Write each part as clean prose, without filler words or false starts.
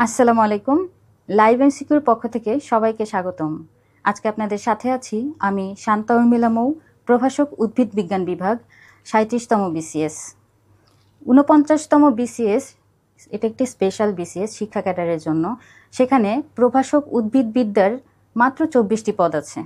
আসসালামু আলাইকুম। Live and secure পক্ষ থেকে সবাইকে স্বাগতম। আজকে আপনাদের সাথে আছি আমি শান্তা উর্মিলা মৌ, প্রভাষক উদ্ভিদ বিজ্ঞান বিভাগ, ৩৭তম বিসিএস। ৪৯তম বিসিএস এটা একটি স্পেশাল বিসিএস শিক্ষা ক্যাডারের জন্য। সেখানে প্রভাষক উদ্ভিদবিদ্যার মাত্র ২৪টি পদ আছে।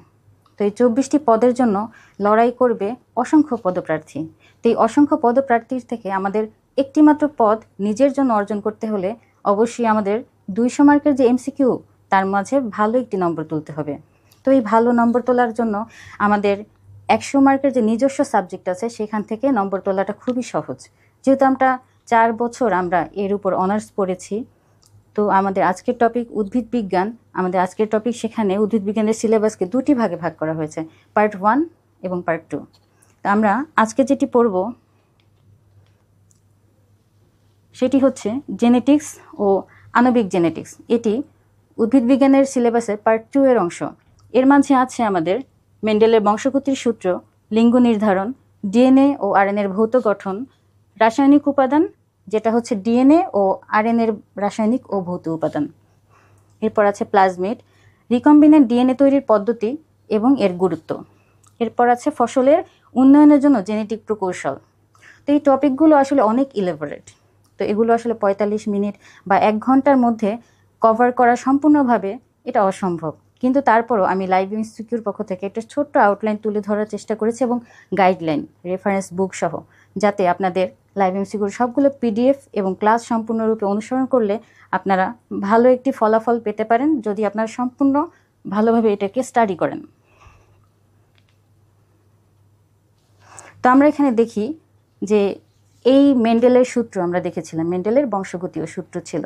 তো এই ২৪টি পদের জন্য লড়াই করবে অসংখ্য পদপ্রার্থী। তো এই অসংখ্য পদপ্রার্থীর থেকে আমাদের একটি মাত্র পদ নিজের জন্য অর্জন করতে হলে অবশ্যই আমাদের ২০০ মার্কের যে এমসিকিউ তার মাঝে ভালো একটি নম্বর তুলতে হবে। তো এই ভালো নম্বর তোলার জন্য আমাদের ১০০ মার্কের যে নিজস্ব সাবজেক্ট আছে সেখান থেকে নম্বর তোলাটা খুবই সহজ, যেহেতু আমরা ৪ বছর আমরা এর উপর অনার্স পড়েছি। তো আমাদের আজকের টপিক উদ্ভিদ বিজ্ঞান। আমাদের আজকের টপিক সেখানে উদ্ভিদ বিজ্ঞানের সিলেবাসকে দুটি ভাগে ভাগ করা হয়েছে, পার্ট 1 এবং পার্ট 2। তো আমরা আজকে যেটি পড়ব সেটি হচ্ছে জেনেটিক্স ও আণবিক জেনেটিক্স। এটি উদ্ভিদ বিজ্ঞানের সিলেবাসের পার্ট 2 এর অংশ। এর মাঝে আছে আমাদের মেন্ডেলের বংশগতির সূত্র, লিঙ্গ নির্ধারণ, ডিএনএ ও আরএনএর ভৌত গঠন, রাসায়নিক উপাদান যেটা হচ্ছে ডিএনএ ও আরএনএর রাসায়নিক ও ভৌত উপাদান। এরপর আছে প্লাজমিড, রিকম্বিনেন্ট ডিএনএ তৈরির পদ্ধতি এবং এর গুরুত্ব। এরপর আছে ফসলের উন্নয়নের জন্য জেনেটিক প্রকৌশল। তো এই টপিকগুলো আসলে অনেক ইলেবোরেট। তো এগুলো আসলে ৪৫ মিনিট বা ১ ঘন্টার মধ্যে কভার করা সম্পূর্ণভাবে এটা অসম্ভব, কিন্তু তারপরও আমি লাইভ ইনস্টিটিউট পক্ষ থেকে একটা ছোট্ট আউটলাইন তুলে ধরার চেষ্টা করেছি এবং গাইডলাইন, রেফারেন্স বুক সহ, যাতে আপনাদের লাইভ ইনস্টিটিউট সবগুলো পিডিএফ এবং ক্লাস সম্পূর্ণরূপে অনুসরণ করলে আপনারা ভালো একটি ফলাফল পেতে পারেন যদি আপনারা সম্পূর্ণ ভালোভাবে এটাকে স্টাডি করেন। তো আমরা এখানে দেখি যে এই মেন্ডেলের সূত্র আমরা দেখেছিলাম, মেন্ডেলের বংশগতীয় সূত্র ছিল।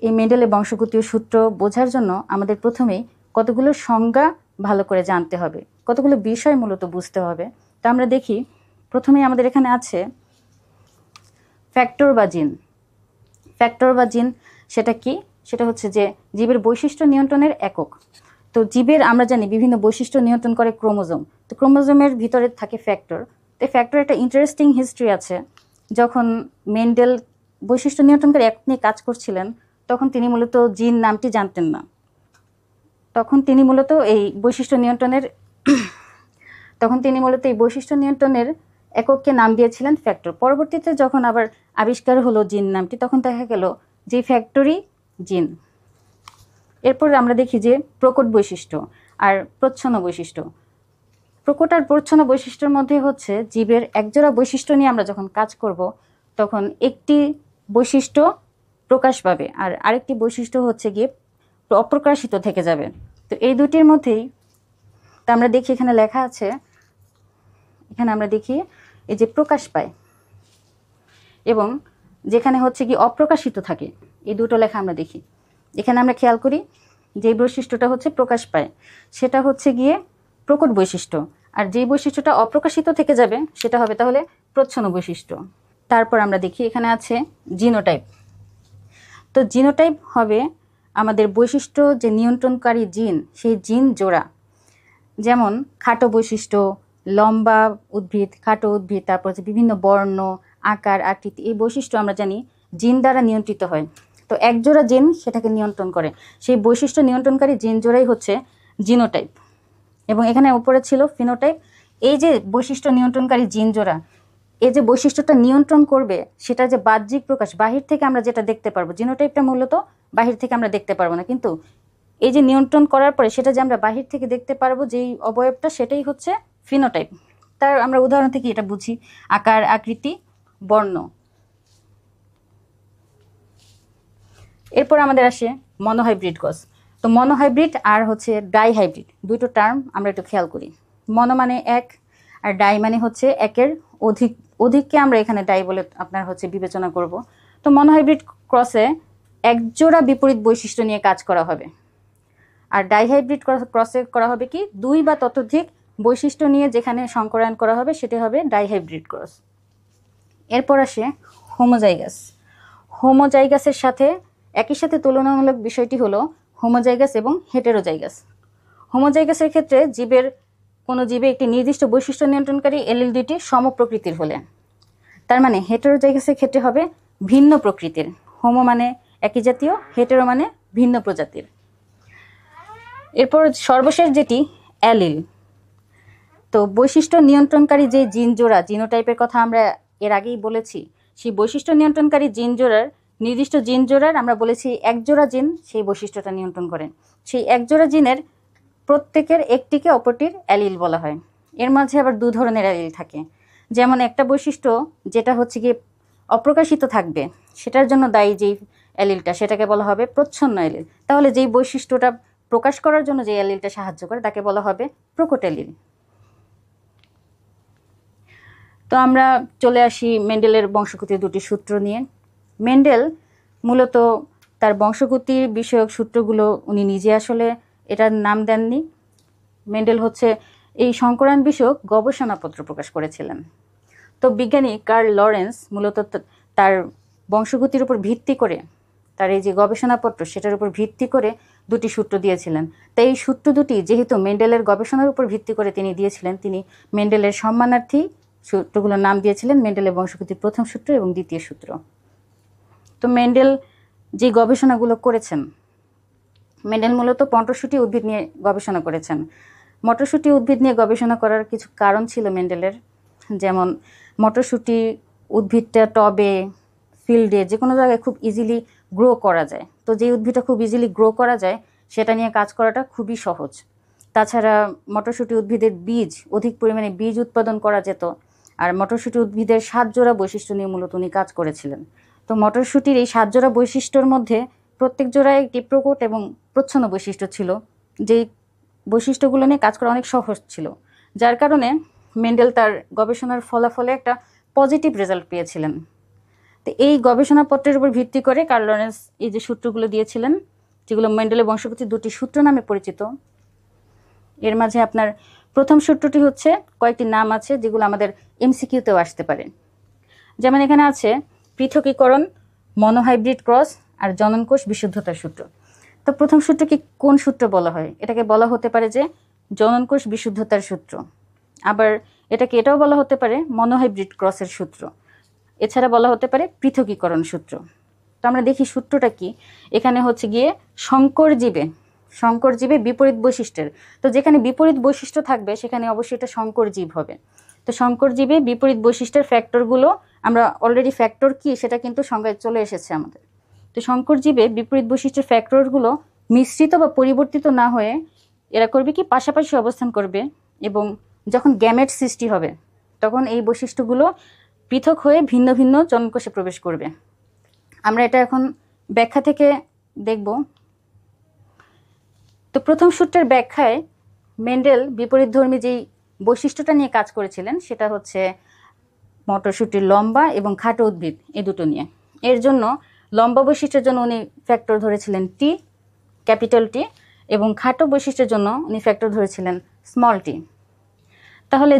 এই মেন্ডেলের বংশগতীয় সূত্র বোঝার জন্য আমাদের প্রথমেই কতগুলো সংজ্ঞা ভালো করে জানতে হবে, কতগুলো বিষয় মূলত বুঝতে হবে। তো আমরা দেখি প্রথমেই আমাদের এখানে আছে ফ্যাক্টর বা জিন। ফ্যাক্টর বা জিন সেটা কি? সেটা হচ্ছে যে জীবের বৈশিষ্ট্য নিয়ন্ত্রণের একক। তো জীবের আমরা জানি বিভিন্ন বৈশিষ্ট্য নিয়ন্ত্রণ করে ক্রোমোজোম। তো ক্রোমোজোমের ভিতরে থাকে ফ্যাক্টর। তো ফ্যাক্টর একটা ইন্টারেস্টিং হিস্ট্রি আছে। যখন মেন্ডেল বৈশিষ্ট্য নিয়ন্ত্রণকারী একক নিয়ে কাজ করছিলেন তখন তিনি মূলত জিন নামটি জানতেন না। তখন তিনি মূলত এই বৈশিষ্ট্য নিয়ন্ত্রণের একককে নাম দিয়েছিলেন ফ্যাক্টর। পরবর্তীতে যখন আবার আবিষ্কার হলো জিন নামটি, তখন দেখা গেল যে ফ্যাক্টরি জিন। এরপর আমরা দেখি যে প্রকট বৈশিষ্ট্য আর প্রচ্ছন্ন বৈশিষ্ট্য। প্রকট আর প্রচ্ছন্ন বৈশিষ্ট্যের মধ্যে হচ্ছে জীবের একজোড়া বৈশিষ্ট্য নিয়ে আমরা যখন কাজ করব তখন একটি বৈশিষ্ট্য প্রকাশ পাবে আর আরেকটি বৈশিষ্ট্য হচ্ছে গিয়ে অপ্রকাশিত থেকে যাবে। তো এই দুটির মধ্যেই তা আমরা দেখি এখানে লেখা আছে, এখানে আমরা দেখি এই যে প্রকাশ পায় এবং যেখানে হচ্ছে কি অপ্রকাশিত থাকে, এই দুটো লেখা আমরা দেখি। এখানে আমরা খেয়াল করি যে বৈশিষ্ট্যটা হচ্ছে প্রকাশ পায় সেটা হচ্ছে গিয়ে প্রকট বৈশিষ্ট্য, আর যে বৈশিষ্ট্যটা অপ্রকাশিত থেকে যাবে সেটা হবে তাহলে প্রচ্ছন্ন বৈশিষ্ট্য। তারপর আমরা দেখি এখানে আছে জিনোটাইপ। তো জিনোটাইপ হবে আমাদের বৈশিষ্ট্য যে নিয়ন্ত্রণকারী জিন, সেই জিন জোড়া। যেমন খাটো বৈশিষ্ট্য, লম্বা উদ্ভিদ, খাটো উদ্ভিদ, তারপর হচ্ছে বিভিন্ন বর্ণ, আকার, আকৃতি, এই বৈশিষ্ট্য আমরা জানি জিন দ্বারা নিয়ন্ত্রিত হয়। তো একজোড়া জিন সেটাকে নিয়ন্ত্রণ করে, সেই বৈশিষ্ট্য নিয়ন্ত্রণকারী জিন জোড়াই হচ্ছে জিনোটাইপ। এবং এখানে উপরে ছিল ফিনোটাইপ। এই যে বৈশিষ্ট্য নিয়ন্ত্রণকারী জিন জোড়া, এই যে বৈশিষ্ট্যটা নিয়ন্ত্রণ করবে সেটা যে বাহ্যিক প্রকাশ, বাহির থেকে আমরা যেটা দেখতে পারবো, জিনোটাইপটা মূলত বাহির থেকে আমরা দেখতে পারবো না, কিন্তু এই যে নিয়ন্ত্রণ করার পরে সেটা যে আমরা বাহির থেকে দেখতে পারবো যেই অবয়বটা, সেটাই হচ্ছে ফিনোটাইপ। তার আমরা উদাহরণ থেকে এটা বুঝি, আকার, আকৃতি, বর্ণ। এরপর আমাদের আসে মনোহাইব্রিড গছ। তো মনোহাইব্রিড আর হচ্ছে ডাইহাইব্রিড, দুটো টার্ম আমরা একটু খেয়াল করি। মনো মানে এক আর ডাই মানে হচ্ছে একের অধিক, অধিককে আমরা এখানে ডাই বলে আপনার হচ্ছে বিবেচনা করব। তো মনোহাইব্রিড ক্রসে একজোড়া বিপরীত বৈশিষ্ট্য নিয়ে কাজ করা হবে, আর ডাইহাইব্রিড ক্রসে করা হবে কি দুই বা ততোধিক বৈশিষ্ট্য নিয়ে যেখানে সংকরায়ন করা হবে সেটা হবে ডাইহাইব্রিড ক্রস। এরপর আসে হোমোজাইগাস। হোমোজাইগাসের সাথে একই সাথে তুলনামূলক বিষয়টি হলো হোমোজাইগাস এবং হেটেরোজাইগাস। হোমোজাইগাসের ক্ষেত্রে কোনো জীবে একটি নির্দিষ্ট বৈশিষ্ট্য নিয়ন্ত্রণকারী এলিল দুইটি সমপ্রকৃতির হলে, তার মানে হেটেরোজাইগাসের ক্ষেত্রে হবে ভিন্ন প্রকৃতির। হোমো মানে একই জাতীয়, হেটেরো মানে ভিন্ন প্রজাতির। এরপর সর্বশেষ যেটি অ্যালিল। তো বৈশিষ্ট্য নিয়ন্ত্রণকারী যে জিন জোড়া, জিনোটাইপের কথা আমরা এর আগেই বলেছি, সেই বৈশিষ্ট্য নিয়ন্ত্রণকারী জিন জোড়ার নির্দিষ্ট জিন জোড়ার আমরা বলেছি একজোড়া জিন সেই বৈশিষ্ট্যটা নিয়ন্ত্রণ করেন। সেই একজোড়া জিনের প্রত্যেকের একটিকে অপরটির অ্যালিল বলা হয়। এর মাঝে আবার দু ধরনের অ্যালিল থাকে। যেমন একটা বৈশিষ্ট্য যেটা হচ্ছে গিয়ে অপ্রকাশিত থাকবে, সেটার জন্য দায়ী যেই অ্যালিলটা, সেটাকে বলা হবে প্রচ্ছন্ন অ্যালিল। তাহলে যেই বৈশিষ্ট্যটা প্রকাশ করার জন্য যে অ্যালিলটা সাহায্য করে তাকে বলা হবে প্রকট অ্যালিল। তো আমরা চলে আসি মেন্ডেলের বংশগতির দুটি সূত্র নিয়ে। মেন্ডেল মূলত তার বংশগতি বিষয়ক সূত্রগুলো উনি নিজে আসলে এটার নাম দেননি। মেন্ডেল হচ্ছে এই সংকরায়ন বিষয়ক গবেষণাপত্র প্রকাশ করেছিলেন। তো বিজ্ঞানী কার্ল লরেন্স মূলত তার বংশগতির উপর ভিত্তি করে, তার এই যে গবেষণাপত্র সেটার উপর ভিত্তি করে দুটি সূত্র দিয়েছিলেন। তাই এই সূত্র দুটি যেহেতু মেন্ডেলের গবেষণার উপর ভিত্তি করে তিনি দিয়েছিলেন, তিনি মেন্ডেলের সম্মানার্থী সূত্রগুলোর নাম দিয়েছিলেন মেন্ডেলের বংশগতির প্রথম সূত্র এবং দ্বিতীয় সূত্র। তো মেন্ডেল যে গবেষণাগুলো করেছেন, মেন্ডেল মূলত মটরশুঁটি উদ্ভিদ নিয়ে গবেষণা করেছেন। মটরশুঁটি উদ্ভিদ নিয়ে গবেষণা করার কিছু কারণ ছিল মেন্ডেলের। যেমন মটরশুঁটি উদ্ভিদটা টবে, ফিল্ডে, যে কোনো জায়গায় খুব ইজিলি গ্রো করা যায়। তো যে উদ্ভিদটা খুব ইজিলি গ্রো করা যায় সেটা নিয়ে কাজ করাটা খুবই সহজ। তাছাড়া মটরশুঁটি উদ্ভিদের বীজ, অধিক পরিমাণে বীজ উৎপাদন করা যেত। আর মটরশুঁটি উদ্ভিদের 7 জোড়া বৈশিষ্ট্য নিয়ে মূলত উনি কাজ করেছিলেন। তো মটরশুঁটির এই 7 জোড়া বৈশিষ্ট্যর মধ্যে প্রত্যেক জোড়ায় একটি প্রকট এবং প্রচ্ছন্ন বৈশিষ্ট্য ছিল, যেই বৈশিষ্ট্যগুলো নিয়ে কাজ করা অনেক সহজ ছিল। যার কারণে মেন্ডেল তার গবেষণার ফলাফলে একটা পজিটিভ রেজাল্ট পেয়েছিলেন। তো এই গবেষণাপত্রের উপর ভিত্তি করে কার্ল লরেন্স এই যে সূত্রগুলো দিয়েছিলেন, যেগুলো মেন্ডেলের বংশগতির দুটি সূত্র নামে পরিচিত। এর মাঝে আপনার প্রথম সূত্রটি হচ্ছে, কয়েকটি নাম আছে যেগুলো আমাদের এমসিকিউতেও আসতে পারে। যেমন এখানে আছে পৃথকীকরণ, মনোহাইব্রিড ক্রস আর জননকোষ বিশুদ্ধতার সূত্র। তো প্রথম সূত্রকে কোন সূত্র বলা হয়? এটাকে বলা হতে পারে যে জননকোষ বিশুদ্ধতার সূত্র। আবার এটাও বলা হতে পারে মনোহাইব্রিড ক্রসের সূত্র। এছাড়া বলা হতে পারে পৃথকীকরণ সূত্র। তো আমরা দেখি সূত্রটা কি। এখানে হচ্ছে গিয়ে সংকর জীবে বিপরীত বৈশিষ্ট্যের, তো যেখানে বিপরীত বৈশিষ্ট্য থাকবে সেখানে অবশ্যই এটা সংকর জীব হবে। তো সংকর জীবে বিপরীত বৈশিষ্ট্যের ফ্যাক্টরগুলো, আমরা অলরেডি ফ্যাক্টর কি সেটা কিন্তু সংজ্ঞায় চলে এসেছে আমাদের। তো সংকর জীবে বিপরীত বৈশিষ্ট্যের ফ্যাক্টরগুলো মিশ্রিত বা পরিবর্তিত না হয়ে এরা করবে কি, পাশাপাশি অবস্থান করবে, এবং যখন গ্যামেট সৃষ্টি হবে তখন এই বৈশিষ্ট্যগুলো পৃথক হয়ে ভিন্ন ভিন্ন জননকোষে প্রবেশ করবে। আমরা এটা এখন ব্যাখ্যা থেকে দেখব। তো প্রথম সূত্রের ব্যাখ্যায় মেন্ডেল বিপরীতধর্মী যেই বৈশিষ্ট্যটা নিয়ে কাজ করেছিলেন সেটা হচ্ছে মটরশুঁটির লম্বা এবং খাটো উদ্ভিদ, এই দুটো নিয়ে। এর জন্য লম্বা বৈশিষ্ট্যের জন্য উনি ফ্যাক্টর ধরেছিলেন টি, ক্যাপিটাল টি, এবং খাটো বৈশিষ্ট্যের জন্য উনি ফ্যাক্টর ধরেছিলেন স্মল টি। তাহলে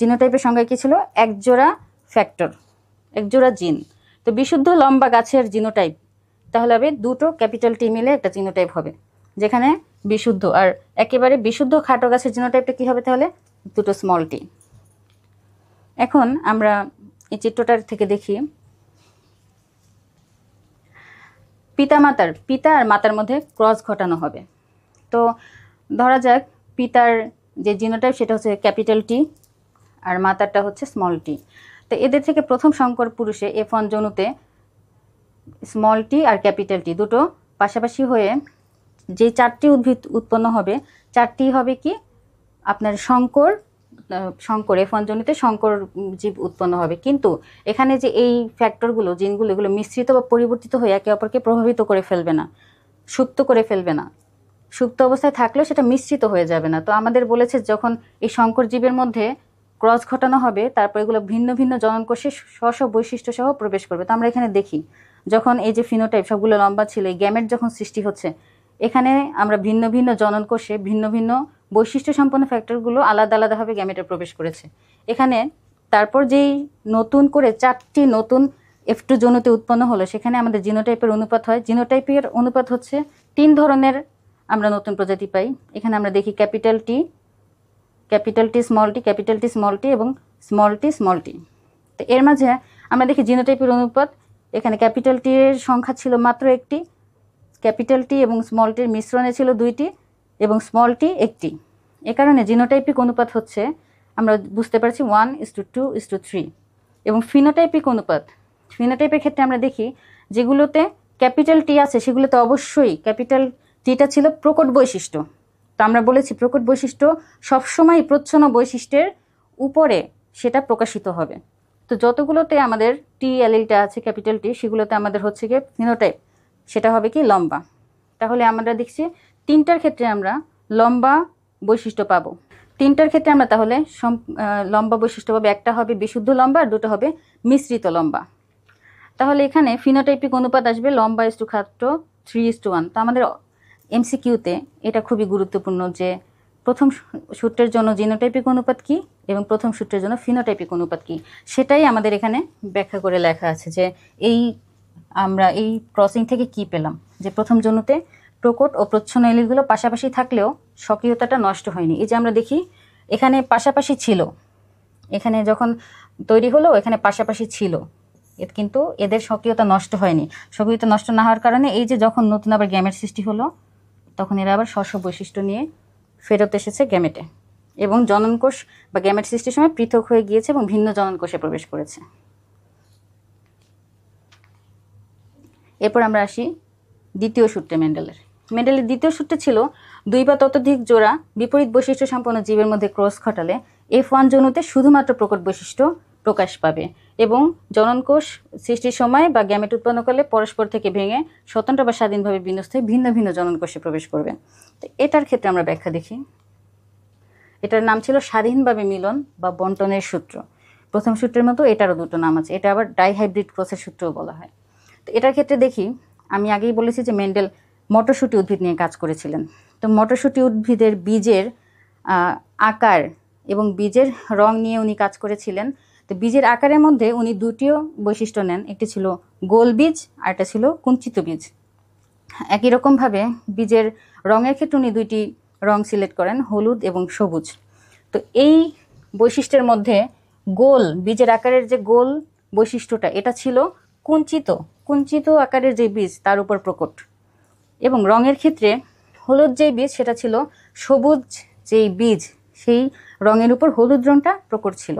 জিনোটাইপের সংজ্ঞা কি ছিল? একজোড়া ফ্যাক্টর, একজোড়া জিন। তো বিশুদ্ধ লম্বা গাছের জিনোটাইপ তাহলে হবে দুটো ক্যাপিটাল টি মিলে একটা জিনোটাইপ হবে, যেখানে বিশুদ্ধ। আর একেবারে বিশুদ্ধ খাটো গাছের জিনোটাইপটা কি হবে তাহলে? দুটো স্মল টি। এখন আমরা এই চিত্রটার থেকে দেখি পিতা আর মাতার মধ্যে ক্রস ঘটানো হবে। তো ধরা যাক পিতার যে জিনোটাইপ সেটা হচ্ছে ক্যাপিটাল টি আর মাতারটা হচ্ছে স্মল টি। তো এদের থেকে প্রথম সংকর পুরুষে F1 জনুতে স্মল টি আর ক্যাপিটাল টি দুটো পাশাপাশি হয়ে যে 4টি উদ্ভিদ উৎপন্ন হবে, 4টি হবে কি আপনার সংকর F1 জনিতে সংকর জীব উৎপন্ন হবে। কিন্তু এখানে যে এই ফ্যাক্টরগুলো, জিনগুলো, এগুলো মিশ্রিত বা পরিবর্তিত হয়ে একে অপরকে প্রভাবিত করে ফেলবে না, সুপ্ত করে ফেলবে না। সুপ্ত অবস্থায় থাকলেও সেটা মিশ্রিত হয়ে যাবে না। তো আমাদের বলেছে যখন এই সংকর জীবের মধ্যে ক্রস ঘটানো হবে তারপর এগুলো ভিন্ন ভিন্ন জননকোষে স্ব বৈশিষ্ট্য সহ প্রবেশ করবে। তো আমরা এখানে দেখি যখন এই যে ফিনোটাইপ সবগুলো লম্বা ছিল, এই গ্যামেট যখন সৃষ্টি হচ্ছে, এখানে আমরা ভিন্ন ভিন্ন জননকোষে ভিন্ন ভিন্ন বৈশিষ্ট্য সম্পন্ন ফ্যাক্টরগুলো আলাদা আলাদাভাবে গ্যামেটে প্রবেশ করেছে। এখানে তারপর যেই নতুন করে 4টি নতুন F2 জনুতে উৎপন্ন হলো, সেখানে আমাদের জিনোটাইপের অনুপাত হয়। জিনোটাইপের অনুপাত হচ্ছে 3 ধরনের আমরা নতুন প্রজাতি পাই। এখানে আমরা দেখি capital T small tea, capital T small tea এবং স্মল টি। তো এর মাঝে আমরা দেখি জিনোটাইপের অনুপাত এখানে ক্যাপিটাল টি এর সংখ্যা ছিল মাত্র একটি, ক্যাপিটাল টি এবং স্মল টির মিশ্রণে ছিল দুইটি এবং স্মল টি একটি। এ কারণে জিনোটাইপিক অনুপাত হচ্ছে, আমরা বুঝতে পারছি 1:2:3। এবং ফিনোটাইপিক অনুপাত, ফিনোটাইপের ক্ষেত্রে আমরা দেখি যেগুলোতে ক্যাপিটাল টি আছে সেগুলোতে অবশ্যই ক্যাপিটাল টিটা ছিল প্রকট বৈশিষ্ট্য। তো আমরা বলেছি প্রকট বৈশিষ্ট্য সবসময় প্রচ্ছন্ন বৈশিষ্ট্যের উপরে সেটা প্রকাশিত হবে। তো যতগুলোতে আমাদের টি অ্যালিলটা আছে ক্যাপিটাল টি, সেগুলোতে আমাদের হচ্ছে গিয়ে ফিনোটাইপ, সেটা হবে কি লম্বা। তাহলে আমরা দেখছি তিনটার ক্ষেত্রে আমরা লম্বা বৈশিষ্ট্য পাবো। তিনটার ক্ষেত্রে আমরা তাহলে লম্বা বৈশিষ্ট্য পাবো, একটা হবে বিশুদ্ধ লম্বা আর দুটো হবে মিশ্রিত লম্বা। তাহলে এখানে ফিনোটাইপিক অনুপাত আসবে লম্বা ইস টু খাটো 3:1। তো আমাদের এমসিকিউতে এটা খুবই গুরুত্বপূর্ণ যে প্রথম সূত্রের জন্য জিনোটাইপিক অনুপাত কি এবং প্রথম সূত্রের জন্য ফিনোটাইপিক অনুপাত কি, সেটাই আমাদের এখানে ব্যাখ্যা করে লেখা আছে যে আমরা এই ক্রসিং থেকে কি পেলাম, যে প্রথম জন্যতে প্রকট ও প্রচ্ছন্ন এলিলগুলো পাশাপাশি থাকলেও স্বকীয়তাটা নষ্ট হয়নি। এই যে আমরা দেখি এখানে পাশাপাশি ছিল, এখানে যখন তৈরি হলো এখানে পাশাপাশি ছিল, কিন্তু এদের স্বকীয়তা নষ্ট হয়নি। স্বকীয়তা নষ্ট না হওয়ার কারণে এই যে যখন নতুন আবার গ্যামেট সৃষ্টি হলো তখন এরা আবার স্ব বৈশিষ্ট্য নিয়ে ফেরত এসেছে গ্যামেটে এবং জননকোষ বা গ্যামেট সৃষ্টির সময় পৃথক হয়ে গিয়েছে এবং ভিন্ন জননকোষে প্রবেশ করেছে। এরপর আমরা আসি দ্বিতীয় সূত্রে মেন্ডেলের। মেন্ডেলের দ্বিতীয় সূত্রে ছিল 2 বা ততোধিক জোড়া বিপরীত বৈশিষ্ট্য সম্পন্ন জীবের মধ্যে ক্রস ঘটালে F1 জনুতে শুধুমাত্র প্রকট বৈশিষ্ট্য প্রকাশ পাবে এবং জননকোষ সৃষ্টির সময় বা গ্যামেট উৎপন্নকালে পরস্পর থেকে ভেঙে স্বতন্ত্র বা স্বাধীনভাবে বিন্যস্ত হয়ে ভিন্ন ভিন্ন জননকোষে প্রবেশ করবে। তো এটার ক্ষেত্রে আমরা ব্যাখ্যা দেখি। এটার নাম ছিল স্বাধীনভাবে মিলন বা বন্টনের সূত্র। প্রথম সূত্রের মতো এটারও দুটো নাম আছে, এটা আবার ডাইহাইব্রিড ক্রসের সূত্রও বলা হয়। তো এটার ক্ষেত্রে দেখি, আমি আগেই বলেছি যে মেন্ডেল মটরশুঁটি উদ্ভিদ নিয়ে কাজ করেছিলেন। তো মটরশুঁটি উদ্ভিদের বীজের আকার এবং বীজের রং নিয়ে উনি কাজ করেছিলেন। তো বীজের আকারের মধ্যে উনি দুটিও বৈশিষ্ট্য নেন, একটি ছিল গোল বীজ আর একটা ছিল কুঞ্চিত বীজ। একই রকমভাবে বীজের রঙের ক্ষেত্রে উনি দুইটি রং সিলেক্ট করেন, হলুদ এবং সবুজ। তো এই বৈশিষ্ট্যের মধ্যে গোল বীজের আকারের যে গোল বৈশিষ্ট্যটা, এটা ছিল কুঞ্চিত আকারের যে বীজ তার উপর প্রকট, এবং রঙের ক্ষেত্রে হলুদ যেই বীজ সেটা ছিল সবুজ যেই বীজ সেই রঙের উপর হলুদ রঙটা প্রকট ছিল।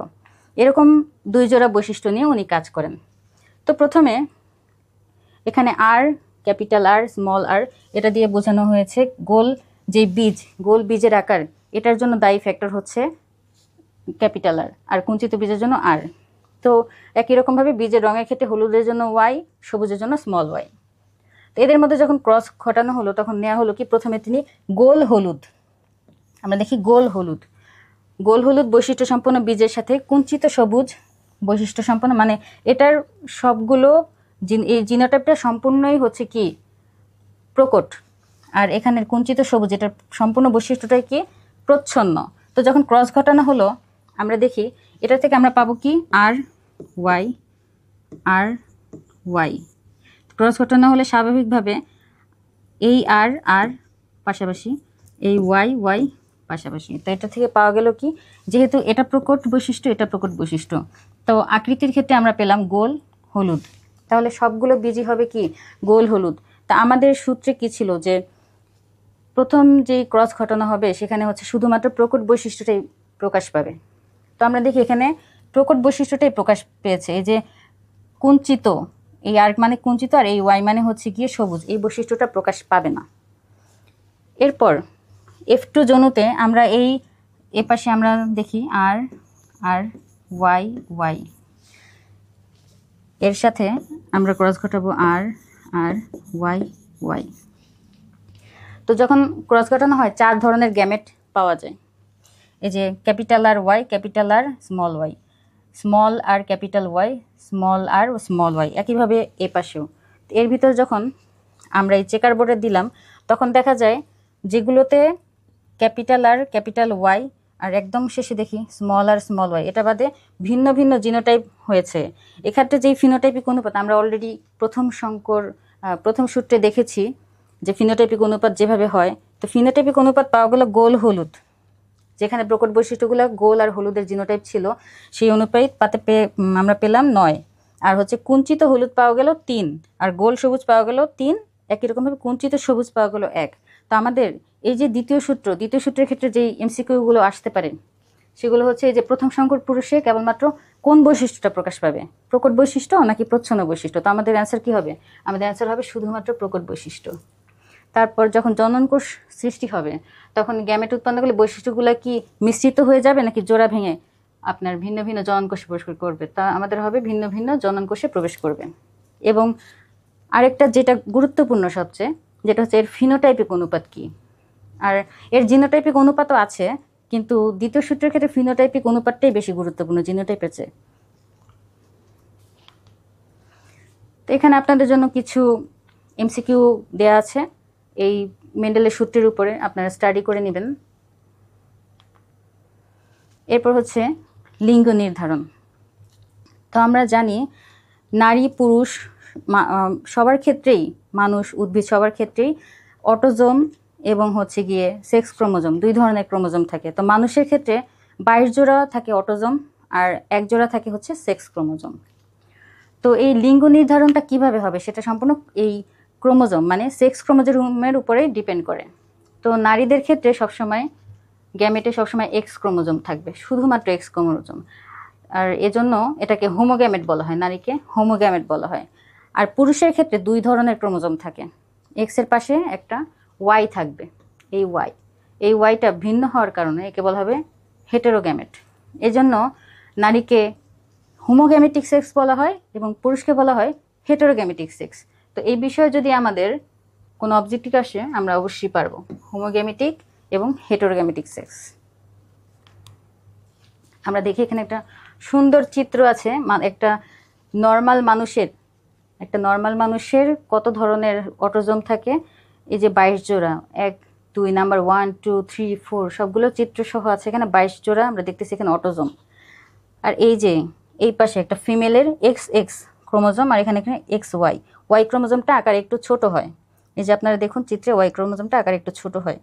এরকম 2 জোড়া বৈশিষ্ট্য নিয়ে উনি কাজ করেন। তো প্রথমে এখানে আর, ক্যাপিটাল আর, স্মল আর, এটা দিয়ে বোঝানো হয়েছে গোল যে বীজ, গোল বীজের আকার, এটার জন্য দায়ী ফ্যাক্টর হচ্ছে ক্যাপিটাল আর, আর কুঞ্চিত বীজের জন্য আর। তো একই রকমভাবে বীজের রঙের ক্ষেত্রে হলুদের জন্য ওয়াই, সবুজের জন্য স্মল ওয়াই। তো এদের মধ্যে যখন ক্রস ঘটানো হলো তখন নেওয়া হলো কি, প্রথমে তিনি গোল হলুদ, আমরা দেখি গোল হলুদ বৈশিষ্ট্য সম্পন্ন বীজের সাথে কুঞ্চিত সবুজ বৈশিষ্ট্য সম্পন্ন, মানে এটার সবগুলো এই জিনোটাইপটা সম্পূর্ণই হচ্ছে কি প্রকট, আর এখানের কুঞ্চিত সবুজ এটার সম্পূর্ণ বৈশিষ্ট্যটাই কি প্রচ্ছন্ন। তো যখন ক্রস ঘটানো হলো আমরা দেখি এটা থেকে আমরা পাবো কি আর ওয়াই। ক্রস ঘটানো হলে স্বাভাবিকভাবে এই আর পাশাপাশি, এই ওয়াই পাশাপাশি। তো এটা থেকে পাওয়া গেল কি, যেহেতু এটা প্রকট বৈশিষ্ট্য এটা প্রকট বৈশিষ্ট্য, তো আকৃতির ক্ষেত্রে আমরা পেলাম গোল হলুদ। তাহলে সবগুলো বীজই হবে কি গোল হলুদ। তা আমাদের সূত্রে কি ছিল যে প্রথম যেই ক্রস ঘটানো হবে সেখানে হচ্ছে শুধুমাত্র প্রকট বৈশিষ্ট্যটাই প্রকাশ পাবে। তো আমরা দেখি এখানে প্রকট বৈশিষ্ট্যটাই প্রকাশ পেয়েছে, এই যে কুঞ্চিত, এই আর মানে কুঞ্চিত আর এই ওয়াই মানে হচ্ছে গিয়ে সবুজ, এই বৈশিষ্ট্যটা প্রকাশ পাবে না। এরপর F2 জনুতে আমরা এই এপাশে আমরা দেখি আর ওয়াই, এর সাথে আমরা ক্রস ঘটাবো আর ওয়াই। তো যখন ক্রস ঘটানো হয় 4 ধরনের গ্যামেট পাওয়া যায়। এই যে capital R Y, capital R small Y, small R capital Y, small R ও স্মল ওয়াই, একইভাবে এ পাশেও। এর ভিতর যখন আমরা এই চেকার বোর্ডে দিলাম তখন দেখা যায় যেগুলোতে ক্যাপিটাল আর ক্যাপিটাল ওয়াই আর একদম শেষে দেখি স্মল আর স্মল ওয়াই, এটা বাদে ভিন্ন ভিন্ন জিনোটাইপ হয়েছে। এক্ষেত্রে যেই ফিনোটাইপিক অনুপাত আমরা অলরেডি প্রথম সূত্রে দেখেছি যে ফিনোটাইপিক অনুপাত যেভাবে হয়, তো ফিনোটাইপিক অনুপাত পাওয়া গেল গোল হলুদ, যেখানে প্রকট বৈশিষ্ট্যগুলো গোল আর হলুদের জিনোটাইপ ছিল সেই অনুপাত আমরা পেলাম 9, আর হচ্ছে কুঞ্চিত হলুদ পাওয়া গেল 3, আর গোল সবুজ পাওয়া গেল 3, একই রকমভাবে কুঞ্চিত সবুজ পাওয়া গেল 1। তো আমাদের এই যে দ্বিতীয় সূত্রের ক্ষেত্রে যেই এমসিকিউগুলো আসতে পারে সেগুলো হচ্ছে এই যে প্রথম সংকর পুরুষে কেবলমাত্র কোন বৈশিষ্ট্যটা প্রকাশ পাবে, প্রকট বৈশিষ্ট্য নাকি প্রচ্ছন্ন বৈশিষ্ট্য। তো আমাদের অ্যান্সার কি হবে? আমাদের অ্যান্সার হবে শুধুমাত্র প্রকট বৈশিষ্ট্য। তারপর যখন জননকোষ সৃষ্টি হবে তখন গ্যামেট উৎপন্ন করলে বৈশিষ্ট্যগুলো কি মিশ্রিত হয়ে যাবে নাকি জোড়া ভেঙে আপনার ভিন্ন ভিন্ন জননকোষে প্রবেশ করবে? তা আমাদের হবে ভিন্ন ভিন্ন জননকোষে প্রবেশ করবে। এবং আরেকটা যেটা গুরুত্বপূর্ণ সবচেয়ে, যেটা হচ্ছে এর ফিনোটাইপিক অনুপাত কি। আর এর জিনোটাইপিক অনুপাতও আছে, কিন্তু দ্বিতীয় সূত্রের ক্ষেত্রে ফিনোটাইপিক অনুপাতটাই বেশি গুরুত্বপূর্ণ জিনোটাইপের চেয়ে। তো এখানে আপনাদের জন্য কিছু এমসিকিউ দেয়া আছে এই মেন্ডেলের সূত্রের উপরে, আপনারা স্টাডি করে নেবেন। এরপর হচ্ছে লিঙ্গ নির্ধারণ। তো আমরা জানি নারী পুরুষ সবার ক্ষেত্রেই, মানুষ উদ্ভিদ সবার ক্ষেত্রেই অটোজোম এবং হচ্ছে গিয়ে সেক্স ক্রোমোজোম 2 ধরনের ক্রোমোজোম থাকে। তো মানুষের ক্ষেত্রে 22 জোড়া থাকে অটোজোম আর 1 জোড়া থাকে হচ্ছে সেক্স ক্রোমোজোম। তো এই লিঙ্গ নির্ধারণটা কিভাবে হবে সেটা সম্পূর্ণ এই ক্রোমোজোম মানে সেক্স ক্রোমোজোমের উপরেই ডিপেন্ড করে। তো নারীদের ক্ষেত্রে সবসময় গ্যামেটে সবসময় এক্স ক্রোমোজোম থাকবে, শুধুমাত্র এক্স ক্রোমোজোম। আর এজন্য এটাকে হোমোগ্যামেট বলা হয়, নারীকে হোমোগ্যামেট বলা হয়। আর পুরুষের ক্ষেত্রে 2 ধরনের ক্রোমোজোম থাকে, এক্সের পাশে একটা ওয়াই থাকবে। এই ওয়াইটা ভিন্ন হওয়ার কারণে একে বলা হবে হেটেরোগ্যামেট। এজন্য নারীকে হোমোগ্যামেটিক সেক্স বলা হয় এবং পুরুষকে বলা হয় হেটেরোগ্যামেটিক সেক্স। তো এই বিষয়ে যদি আমাদের কোনো অবজেক্টিভ আসে আমরা অবশ্যই পারবো হোমোগ্যামেটিক এবং হেটেরোগ্যামেটিক সেক্স। আমরা দেখি এখানে একটা সুন্দর চিত্র আছে, একটা নর্মাল মানুষের কত ধরনের অটোজোম থাকে। এই যে 22 জোড়া, 1 2 নাম্বার 1 2 3 4 সবগুলো চিত্র সহ আছে এখানে 22 জোড়া আমরা দেখতেছি এখানে অটোজোম। আর এই যে এই পাশে একটা ফিমেলের এক্স এক্স ক্রোমোজোম আর এখানে এক্স ওয়াই ক্রোমোজোমটা আকারে একটু ছোট হয়। এই যে আপনারা দেখুন চিত্রে ওয়াই ক্রোমোজোমটা আকারে একটু ছোট হয়।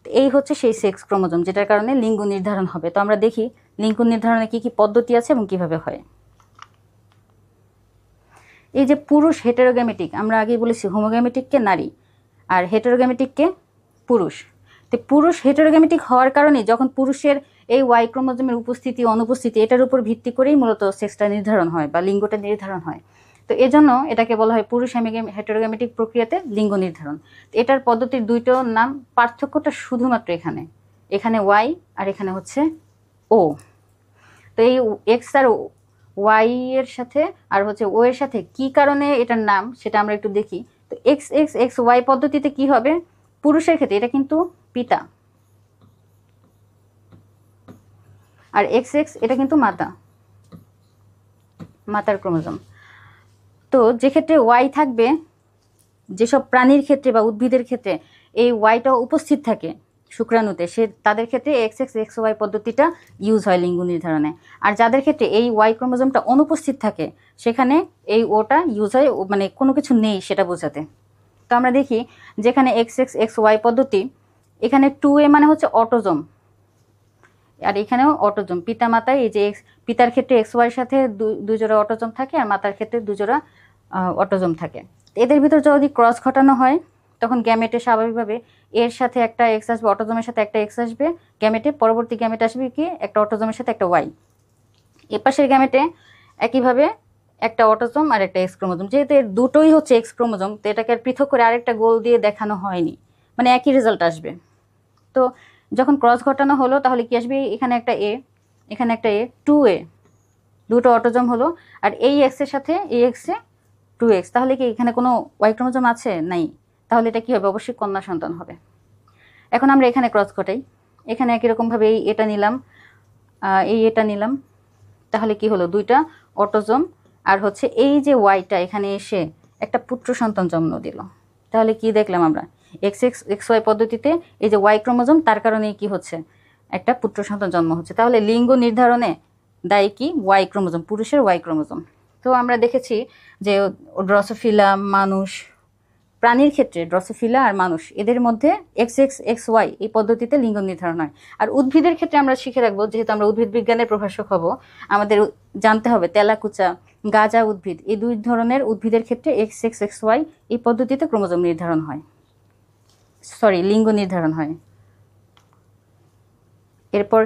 তো এই হচ্ছে সেই সেক্স ক্রোমোজোম যেটার কারণে লিঙ্গ নির্ধারণ হবে। তো আমরা দেখি লিঙ্গ নির্ধারণে কি কি পদ্ধতি আছে এবং কিভাবে হয়। এই যে পুরুষ হেটেরোগ্যামেটিক, আমরা আগেই বলেছি হোমোগ্যামেটিককে নারী আর হেটেরোগ্যামেটিককে পুরুষ। তো পুরুষ হেটেরোগ্যামেটিক হওয়ার কারণে যখন পুরুষের এই ওয়াই ক্রোমোজোমের উপস্থিতি অনুপস্থিতি এটার উপর ভিত্তি করেই মূলত সেক্সটা নির্ধারণ হয় বা লিঙ্গটা নির্ধারণ হয়। তো এজন্য এটাকে বলা হয় পুরুষ হেটেরোগ্যামেটিক প্রক্রিয়াতে লিঙ্গ নির্ধারণ। এটার পদ্ধতির দুইটার নাম, পার্থক্যটা শুধুমাত্র এখানে ওয়াই আর এখানে হচ্ছে ও। তো এই এক্স আর ওয়াই এর সাথে আর হচ্ছে ও এর সাথে কি কারণে এটার নাম সেটা আমরা একটু দেখি। তো এক্স এক্স এক্স ওয়াই পদ্ধতিতে কি হবে, পুরুষের ক্ষেত্রে এটা কিন্তু পিতা আর এক্স এক্স এটা কিন্তু মাতার ক্রোমোজোম। তো যে ক্ষেত্রে ওয়াই থাকবে, যেসব প্রাণীর ক্ষেত্রে বা উদ্ভিদের ক্ষেত্রে এই ওয়াইটা উপস্থিত থাকে শুক্রাণুতে, তাদের ক্ষেত্রে এক্স এক্স এক্স ওয়াই পদ্ধতিটা ইউজ হয় লিঙ্গ নির্ধারণে। আর যাদের ক্ষেত্রে এই ওয়াই ক্রোমোজোমটা অনুপস্থিত থাকে সেখানে এই ওটা ইউজ হয়, মানে কোনো কিছু নেই সেটা বোঝাতে। তো আমরা দেখি যেখানে এক্স এক্স এক্স ওয়াই পদ্ধতি, এখানে 2A মানে হচ্ছে অটোজোম আর এখানেও অটোজোম। পিতা মাতায় এই যে পিতার ক্ষেত্রে এক্স ওয়াইয়ের সাথে 2 জোড়া অটোজোম থাকে আর মাতার ক্ষেত্রে 2 জোড়া অটোজোম থাকে। এদের ভিতর যদি ক্রস ঘটানো হয় তখন গ্যামেটে স্বাভাবিকভাবে এর সাথে একটা এক্স আসবে, অটোজোমের সাথে একটা এক্স আসবে গ্যামেটে, পরবর্তী গ্যামেটে আসবে কি একটা অটোজোমের সাথে একটা ওয়াই। এপাশের গ্যামেটে একইভাবে একটা অটোজোম আর একটা এক্স ক্রোমোজোম। যেহেতু এর দুটোই হচ্ছে এক্স ক্রোমোজোম তো এটাকে আর পৃথক করে আরেকটা গোল দিয়ে দেখানো হয়নি, মানে একই রেজাল্ট আসবে। তো যখন ক্রস ঘটানো হলো তাহলে কি আসবে, এখানে একটা এ এখানে একটা এ, 2A, দুটো অটোজোম হলো। আর এই এক্সের সাথে এই এক্সে 2X, তাহলে কি এখানে কোনো ওয়াই ক্রোমোজোম আছে? নাই। তাহলে এটা কি হবে, অবশ্যই কন্যা সন্তান হবে। এখন আমরা এখানে ক্রস ঘটাই, এখানে একই রকমভাবে এটা নিলাম এটা নিলাম, তাহলে কি হলো, 2টা অটোজোম আর হচ্ছে এই যে ওয়াইটা এখানে এসে একটা পুত্র সন্তান জন্ম দিল। তাহলে কি দেখলাম আমরা, এক্স এক্স এক্স ওয়াই পদ্ধতিতে এই যে ওয়াই ক্রোমোজোম তার কারণেই কি হচ্ছে, একটা পুত্র সন্তান জন্ম হচ্ছে। তাহলে লিঙ্গ নির্ধারণে দায়ী কি, ওয়াই ক্রোমোজোম, পুরুষের ওয়াই ক্রোমোজোম। তো আমরা দেখেছি যে ড্রসোফিলা মানুষ প্রাণীর ক্ষেত্রে ড্রসোফিলা আর মানুষ এদের মধ্যে XXXY এই পদ্ধতিতে লিঙ্গ নির্ধারণ হয়। আর উদ্ভিদের ক্ষেত্রে আমরা শিখে রাখবো, যেহেতু আমরা উদ্ভিদ বিজ্ঞানের প্রভাষক হব, আমাদের জানতে হবে তেলাকুচা, গাঁজা উদ্ভিদ, এই দুই ধরনের উদ্ভিদের ক্ষেত্রে XXXY এই পদ্ধতিতে ক্রোমোজোম নির্ধারণ হয়, লিঙ্গ নির্ধারণ হয়। এরপর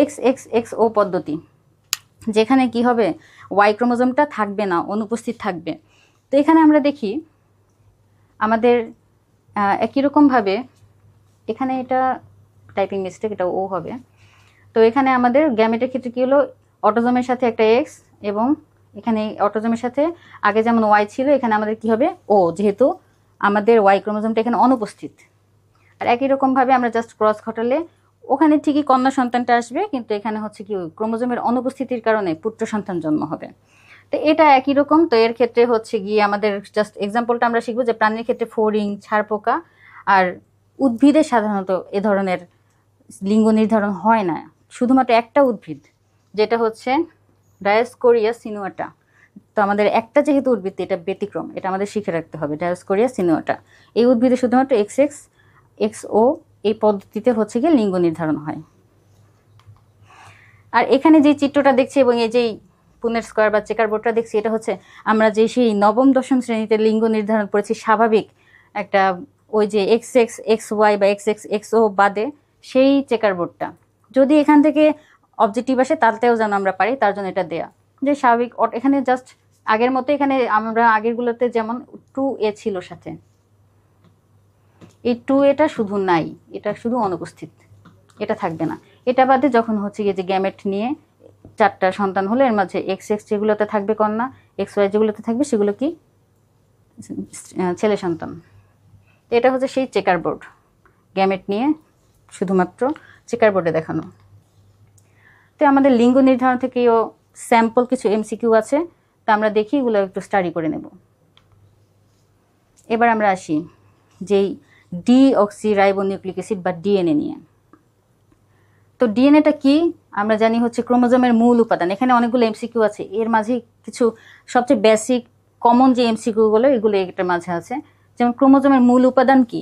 XXXO পদ্ধতি, যেখানে কি হবে, ওয়াই ক্রোমোজোমটা থাকবে না, অনুপস্থিত থাকবে। তো এখানে আমরা দেখি আমাদের একই রকমভাবে, এখানে এটা টাইপিং মিস্টেক, এটা ও হবে। তো এখানে আমাদের গ্যামেটের ক্ষেত্রে কী হলো, অটোজোমের সাথে একটা এক্স, এবং এখানে অটোজোমের সাথে আগে যেমন ওয়াই ছিল, এখানে আমাদের কি হবে ও, যেহেতু আমাদের ওয়াই ক্রোমোজোমটা এখানে অনুপস্থিত। আর একই রকমভাবে আমরা জাস্ট ক্রস ঘটালে ওখানে ঠিকই কন্যা সন্তানটা আসবে, কিন্তু এখানে হচ্ছে কি ক্রোমোজোমের অনুপস্থিতির কারণে পুত্র সন্তান জন্ম হবে। তো এটা একই রকম। তো এর ক্ষেত্রে হচ্ছে গিয়ে আমাদের জাস্ট এক্সাম্পলটা আমরা শিখবো যে প্রাণীর ক্ষেত্রে ফড়িং, ছারপোকা আর উদ্ভিদে সাধারণত এ ধরনের লিঙ্গ নির্ধারণ হয় না। শুধুমাত্র একটা উদ্ভিদ, যেটা হচ্ছে ডায়োস্কোরিয়া সিনুয়াটা। তো আমাদের একটা যেহেতু উদ্ভিদ, এটা ব্যতিক্রম, এটা আমাদের শিখে রাখতে হবে। ডায়োস্কোরিয়া সিনুয়াটা এই উদ্ভিদে শুধুমাত্র XXXO এই পদ্ধতিতে হচ্ছে গিয়ে লিঙ্গ নির্ধারণ হয়। আর এখানে যে চিত্রটা দেখছি এবং এই যে পুনের স্কোয়ার বা চেকার বোর্ডটা দেখছি, এটা হচ্ছে আমরা যে সেই নবম দশম শ্রেণীতে লিঙ্গ নির্ধারণ করেছি স্বাভাবিক একটা, ওই যে XXXY বা XXXO বাদে সেই চেকার বোর্ডটা। যদি এখান থেকে অবজেক্টিভ আসে তাতেও যেন আমরা পারি, তার জন্য এটা দেয়া যে স্বাভাবিক। এখানে জাস্ট আগের মতো, এখানে আমরা আগেরগুলোতে যেমন 2A ছিল সাথে, এই 2A শুধু নাই, এটা শুধু অনুপস্থিত, এটা থাকবে না। এটা বাদে যখন হচ্ছে গিয়ে যে গ্যামেট নিয়ে 4টা সন্তান হলে এর মাঝে XX যেগুলোতে থাকবে কন্যা, XY যেগুলোতে থাকবে সেগুলো কি ছেলে সন্তান। এটা হচ্ছে সেই চেকার বোর্ড, গ্যামেট নিয়ে শুধুমাত্র চেকার বোর্ডে দেখানো। তো আমাদের লিঙ্গ নির্ধারণ থেকেও স্যাম্পল কিছু MCQ আছে, তা আমরা দেখি, এগুলো একটু স্টাডি করে নেব। এবার আমরা আসি যেই ডিঅক্সিরাইবোনিউক্লিক অ্যাসিড বা ডিএনএ নিয়ে। তো ডিএনএটা কি আমরা জানি হচ্ছে ক্রোমোজোমের মূল উপাদান। এখানে অনেকগুলো MCQ আছে, এর মাঝে কিছু সবচেয়ে বেসিক কমন যে MCQগুলো এগুলো এটার মাঝে আছে। যেমন ক্রোমোজোমের মূল উপাদান কি,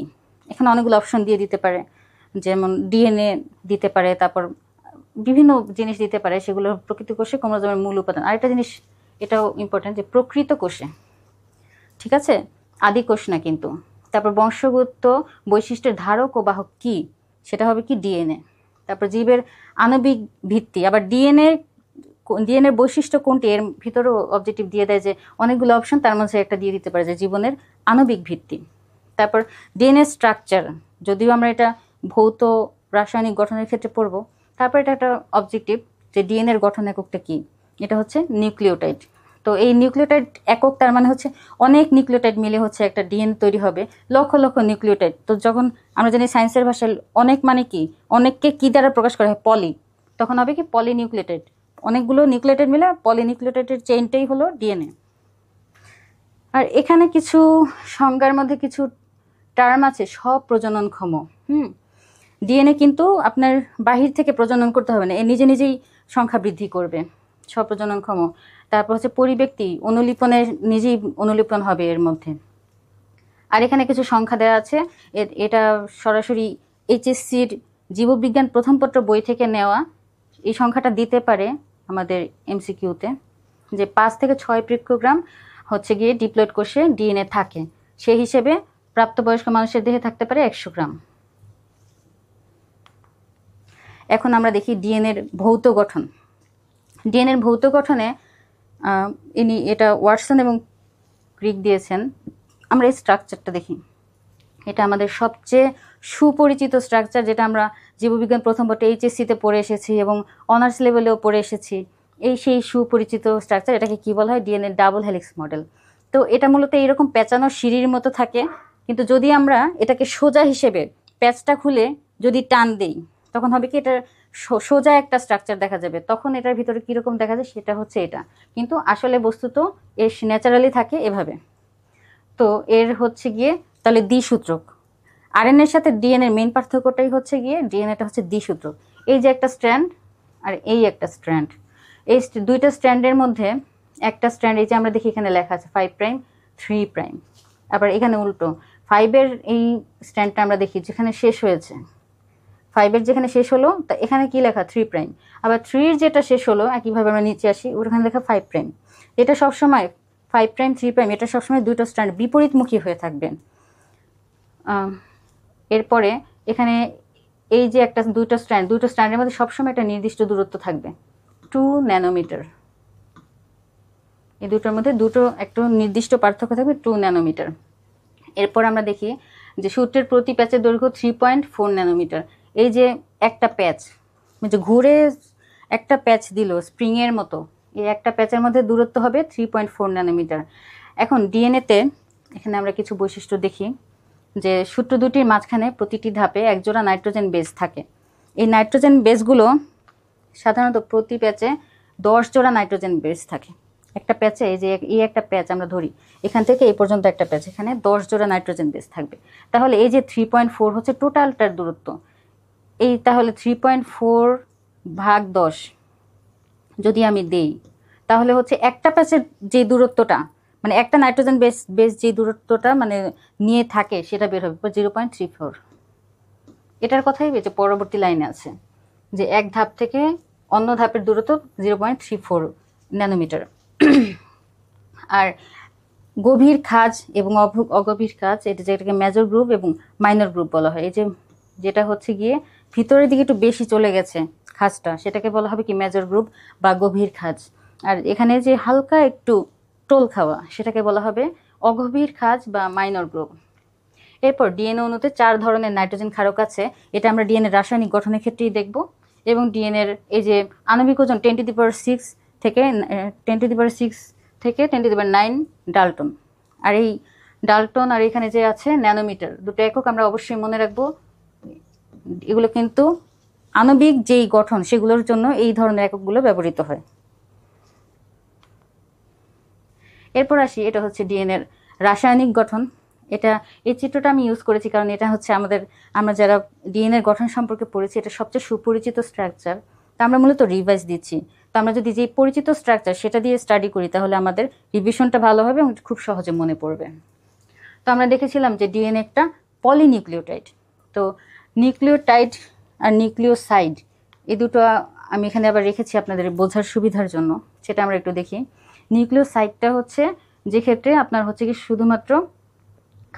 এখানে অনেকগুলো অপশন দিয়ে দিতে পারে, যেমন ডিএনএ দিতে পারে, তারপর বিভিন্ন জিনিস দিতে পারে, সেগুলো প্রকৃত কোষে ক্রোমোজোমের মূল উপাদান। আরেকটা জিনিস এটাও ইম্পর্টেন্ট যে প্রকৃত কোষে, ঠিক আছে, আদি কোষ না কিন্তু। তারপর বংশগত বৈশিষ্ট্যের ধারক ও বাহক কি, সেটা হবে কি ডিএনএ। তারপর জীবের আণবিক ভিত্তি, আবার ডিএনএর বৈশিষ্ট্য কোনটি, এর ভিতরেও অবজেক্টিভ দিয়ে দেয় যে অনেকগুলো অপশন, তার মধ্যে একটা দিয়ে দিতে পারে যে জীবনের আণবিক ভিত্তি। তারপর ডিএনএ স্ট্রাকচার, যদিও আমরা এটা ভৌত রাসায়নিক গঠনের ক্ষেত্রে পড়ব। তারপর এটা একটা অবজেক্টিভ যে ডিএনএর গঠন এককটা কি, এটা হচ্ছে নিউক্লিওটাইড। তো এই নিউক্লিওটাইড একক, তার মানে হচ্ছে অনেক নিউক্লিওটাইড মিলে হচ্ছে একটা ডিএনএ তৈরি হবে, লক্ষ লক্ষ নিউক্লিওটাইড। তো যখন আমরা জানি সায়েন্সের ভাষায় অনেক মানে কি, অনেককে কি দ্বারা প্রকাশ করা হয়, পলি, তখন হবে কি পলিনিউক্লিওটাইড। অনেকগুলো নিউক্লিওটাইড মিলে পলিনিউক্লিওটাইডের চেইনটাই হলো ডিএনএ। আর এখানে কিছু সংজ্ঞার মধ্যে কিছু টার্ম আছে, স্বপ্রজননক্ষম। ডিএনএ কিন্তু আপনার বাহির থেকে প্রজনন করতে হবে না, এ নিজে নিজেই সংখ্যা বৃদ্ধি করবে, স্বপ্রজননক্ষম। তারপর হচ্ছে পরিব্যক্তি, অনুলিপনের নিজেই অনুলিপন হবে এর মধ্যে। আর এখানে কিছু সংখ্যা দেওয়া আছে, এটা সরাসরি HSCর জীববিজ্ঞান প্রথম পত্র বই থেকে নেওয়া। এই সংখ্যাটা দিতে পারে আমাদের MCQতে, যে 5 থেকে 6 পিকোগ্রাম হচ্ছে গিয়ে ডিপ্লয়েড কোষে ডিএনএ থাকে, সেই হিসেবে প্রাপ্তবয়স্ক মানুষের দেহে থাকতে পারে 100 গ্রাম। এখন আমরা দেখি ডিএনএর ভৌত গঠন। ডিএনএর ভৌত গঠনে এটা ওয়াটসন এবং ক্রিক দিয়েছেন। আমরা এই স্ট্রাকচারটা দেখি, এটা আমাদের সবচেয়ে সুপরিচিত স্ট্রাকচার, যেটা আমরা জীববিজ্ঞান প্রথম পত্রে HSCতে পড়ে এসেছি এবং অনার্স লেভেলেও পড়ে এসেছি। সেই সুপরিচিত স্ট্রাকচার, এটাকে কি বলা হয়, ডিএনএ ডাবল হেলিক্স মডেল। তো এটা মূলত এইরকম পেঁচানো সিঁড়ির মতো থাকে, কিন্তু যদি আমরা এটাকে সোজা হিসেবে প্যাচটা খুলে যদি টান দিই, তখন হবে কি এটা সোজা একটা স্ট্রাকচার দেখা যাবে। তখন এটার ভিতরে কীরকম দেখা যায় সেটা হচ্ছে এটা, কিন্তু আসলে বস্তুত এর ন্যাচারালি থাকে এভাবে। তো এর হচ্ছে গিয়ে তাহলে দ্বিসূত্রক। আরএনএর সাথে ডিএনএর মেইন পার্থক্যটাই হচ্ছে গিয়ে ডিএনএটা হচ্ছে দ্বিসূত্রক। এই যে একটা স্ট্র্যান্ড আর এই একটা স্ট্র্যান্ড, এই দুইটা স্ট্র্যান্ডের মধ্যে একটা স্ট্র্যান্ড, এই যে আমরা দেখি এখানে লেখা আছে 5 প্রাইম 3 প্রাইম, আবার এখানে উল্টো 5-এর এই স্ট্র্যান্ডটা আমরা দেখি যেখানে শেষ হয়েছে, 5-এর যেখানে শেষ হলো তা এখানে কি লেখা 3'। আবার 3-এর যেটা শেষ হলো একইভাবে আমরা নিচে আসি, ওখানে লেখা 5'। এটা সবসময় 5', 3', এটা সবসময় দুটো স্ট্র্যান্ড বিপরীতমুখী হয়ে থাকবে। এরপরে এখানে এই যে একটা দুটো স্ট্র্যান্ডের মধ্যে সবসময় একটা নির্দিষ্ট দূরত্ব থাকবে 2 ন্যানোমিটার। এই দুটোর মধ্যে একটু নির্দিষ্ট পার্থক্য থাকবে 2 ন্যানোমিটার। এরপর আমরা দেখি যে সূত্রের প্রতি প্যাচের দৈর্ঘ্য 3.4 ন্যানোমিটার। এই যে একটা প্যাচ যে ঘুরে একটা প্যাচ দিল স্প্রিংয়ের মতো, এই একটা প্যাচের মধ্যে দূরত্ব হবে 3.4 ন্যানোমিটার। এখন ডিএনএতে এখানে আমরা কিছু বৈশিষ্ট্য দেখি যে সূত্র দুটির মাঝখানে প্রতিটি ধাপে একজোড়া নাইট্রোজেন বেস থাকে। এই নাইট্রোজেন বেসগুলো সাধারণত প্রতি প্যাচে 10 জোড়া নাইট্রোজেন বেস থাকে। একটা প্যাচে এই যে এই একটা প্যাচ আমরা ধরি, এখান থেকে এই পর্যন্ত একটা প্যাচ, এখানে 10 জোড়া নাইট্রোজেন বেস থাকবে। তাহলে এই যে 3.4 হচ্ছে টোটালটার দূরত্ব। এই তাহলে 3.4 ভাগ 10 যদি আমি দেই, তাহলে হচ্ছে একটা প্যাচের যে দূরত্বটা মানে একটা নাইট্রোজেন বেস যে দূরত্বটা মানে নিয়ে থাকে সেটা বের হবে 0.34। এটার কথাই যে পরবর্তী লাইনে আছে যে এক ধাপ থেকে অন্য ধাপের দূরত্ব 0.34 ন্যানোমিটার। আর গভীর খাজ এবং অগভীর খাজ এটা যেটাকে মেজর গ্রুপ এবং মাইনর গ্রুপ বলা হয়। এই যে যেটা হচ্ছে গিয়ে ভিতরের দিকে একটু বেশি চলে গেছে খাজটা, সেটাকে বলা হবে কি মেজর গ্রুপ বা গভীর খাজ। আর এখানে যে হালকা একটু টোল খাওয়া সেটাকে বলা হবে অগভীর খাজ বা মাইনর গ্রুপ। এরপর ডিএনএ অণুতে 4 ধরনের নাইট্রোজেন ক্ষারক আছে। এটা আমরা ডিএনএ রাসায়নিক গঠনের ক্ষেত্রেই দেখব। এবং ডিএনএর এই যে আণবিক ওজন 10⁶ থেকে 10⁶ থেকে 10⁹ ডাল্টন। আর এই ডাল্টন আর এখানে যে আছে ন্যানোমিটার, দুটো একক আমরা অবশ্যই মনে রাখবো। এগুলো কিন্তু আণবিক যেই গঠন সেগুলোর জন্য এই ধরনের এককগুলো ব্যবহৃত হয়। এরপর আসি, এটা হচ্ছে ডিএনএর রাসায়নিক গঠন। এই চিত্রটা আমি ইউজ করেছি কারণ এটা হচ্ছে আমরা যারা ডিএনএর গঠন সম্পর্কে পড়েছি এটা সবচেয়ে সুপরিচিত স্ট্রাকচার। তা আমরা মূলত রিভাইজ দিচ্ছি। তো আমরা যদি যে পরিচিত স্ট্রাকচার সেটা দিয়ে স্টাডি করি তাহলে আমাদের রিভিশনটা ভালো হবে এবং খুব সহজে মনে পড়বে। তো আমরা দেখেছিলাম যে ডিএনএ একটা পলিনিউক্লিওটাইড। তো নিউক্লিওটাইড আর নিউক্লিওসাইড এই দুটো আমি এখানে আবার রেখেছি আপনাদের বোঝার সুবিধার জন্য, সেটা আমরা একটু দেখি। নিউক্লিওসাইডটা হচ্ছে যে ক্ষেত্রে আপনার হচ্ছে কি শুধুমাত্র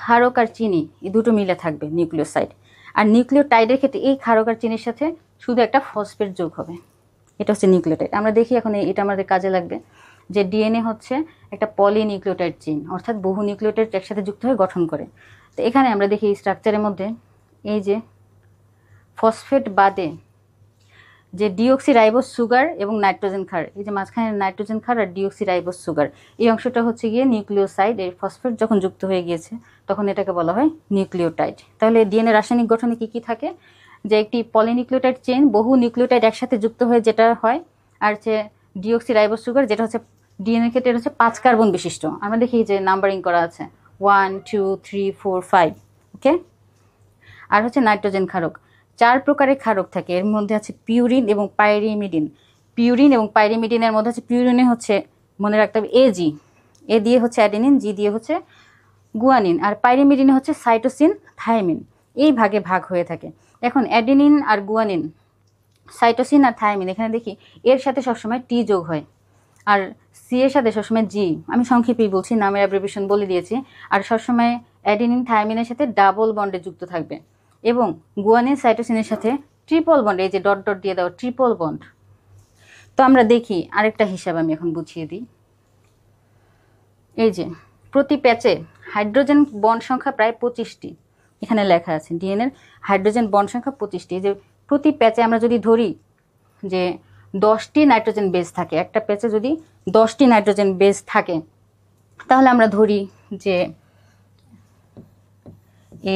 ক্ষারক আর চিনি এই দুটো মিলে থাকবে নিউক্লিওসাইড। আর নিউক্লিওটাইডের ক্ষেত্রে এই ক্ষারক আর চিনির সাথে শুধু একটা ফসফেট যোগ হবে, এটা হচ্ছে নিউক্লিওটাইড। আমরা দেখি এখন এটা আমাদের কাজে লাগবে যে ডিএনএ হচ্ছে একটা পলিনিউক্লিওটাইড চেইন, অর্থাৎ বহু নিউক্লিওটাইড একসাথে যুক্ত হয়ে গঠন করে। তো এখানে আমরা দেখি এই স্ট্রাকচারের মধ্যে এই যে ফসফেট বাদে যে ডিঅক্সিরাইবোজ সুগার এবং নাইট্রোজেন ক্ষার, এই যে মাঝখানে নাইট্রোজেন ক্ষার আর ডিঅক্সিরাইবোজ সুগার, এই অংশটা হচ্ছে গিয়ে নিউক্লিওসাইড। এই ফসফেট যখন যুক্ত হয়ে গিয়েছে তখন এটাকে বলা হয় নিউক্লিওটাইড। তাহলে ডিএনএ রাসায়নিক গঠনে কি কি থাকে, যে একটি পলিনিউক্লিওটাইড চেইন বহু নিউক্লিওটাইড একসাথে যুক্ত হয়ে যেটা হয়, আর হচ্ছে ডিঅক্সিরাইবোজ সুগার যেটা হচ্ছে ডিএনএ ক্ষেত্রে এটা হচ্ছে 5 কার্বন বিশিষ্ট। আমরা দেখি যে নাম্বারিং করা আছে 1 2 3 4 5, ওকে। আর হচ্ছে নাইট্রোজেন ক্ষারক 4 প্রকারের ক্ষারক থাকে, এর মধ্যে আছে পিউরিন এবং পাইরিমিডিন। পিউরিন এবং পাইরিমিডিনের মধ্যে আছে পিউরিনে হচ্ছে মনে রাখতে হবে এজি, এ দিয়ে হচ্ছে অ্যাডেনিন, জি দিয়ে হচ্ছে গুয়ানিন, আর পাইরিমিডিনে হচ্ছে সাইটোসিন থায়ামিন। এই ভাগে ভাগ হয়ে থাকে। এখন অ্যাডেনিন আর গুয়ানিন, সাইটোসিন আর থায়ামিন, এখানে দেখি এর সাথে সবসময় টি যোগ হয় আর সি এর সাথে সবসময় জি। আমি সংক্ষেপেই বলছি, নামের অ্যাব্রিভিয়েশন বলে দিয়েছি। আর সবসময় অ্যাডেনিন থায়ামিনের সাথে ডাবল বন্ডে যুক্ত থাকবে এবং গুয়ানিন সাইটোসিনের সাথে ট্রিপল বন্ড, এই যে ডট ডট দিয়ে দেওয়া ট্রিপল বন্ড। তো আমরা দেখি আরেকটা হিসাব আমি এখন বুঝিয়ে দিই। এই যে প্রতি প্যাচে হাইড্রোজেন বন্ড সংখ্যা প্রায় 25টি, এখানে লেখা আছে ডিএনএর হাইড্রোজেন বন্ড সংখ্যা 25টি। যে প্রতি প্যাচে আমরা যদি ধরি যে 10টি নাইট্রোজেন বেস থাকে, একটা প্যাচে যদি 10টি নাইট্রোজেন বেস থাকে, তাহলে আমরা ধরি যে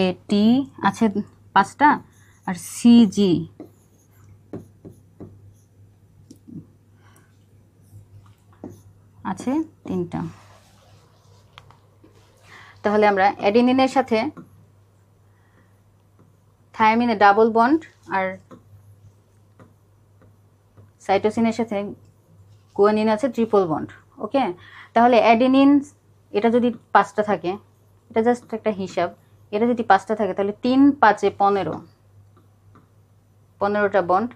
এ টি আছে 5টা আর সিজি আছে 3টা। তাহলে আমরা অ্যাডেনিনের সাথে থায়ামিনের ডাবল বন্ড আর সাইটোসিনের সাথে গুয়ানিন আছে ট্রিপল বন্ড, ওকে। তাহলে অ্যাডেনিন এটা যদি 5টা থাকে, এটা জাস্ট একটা হিসাব, এটা যদি 5টা থাকে তাহলে 3 5 15, 15টা বন্ড,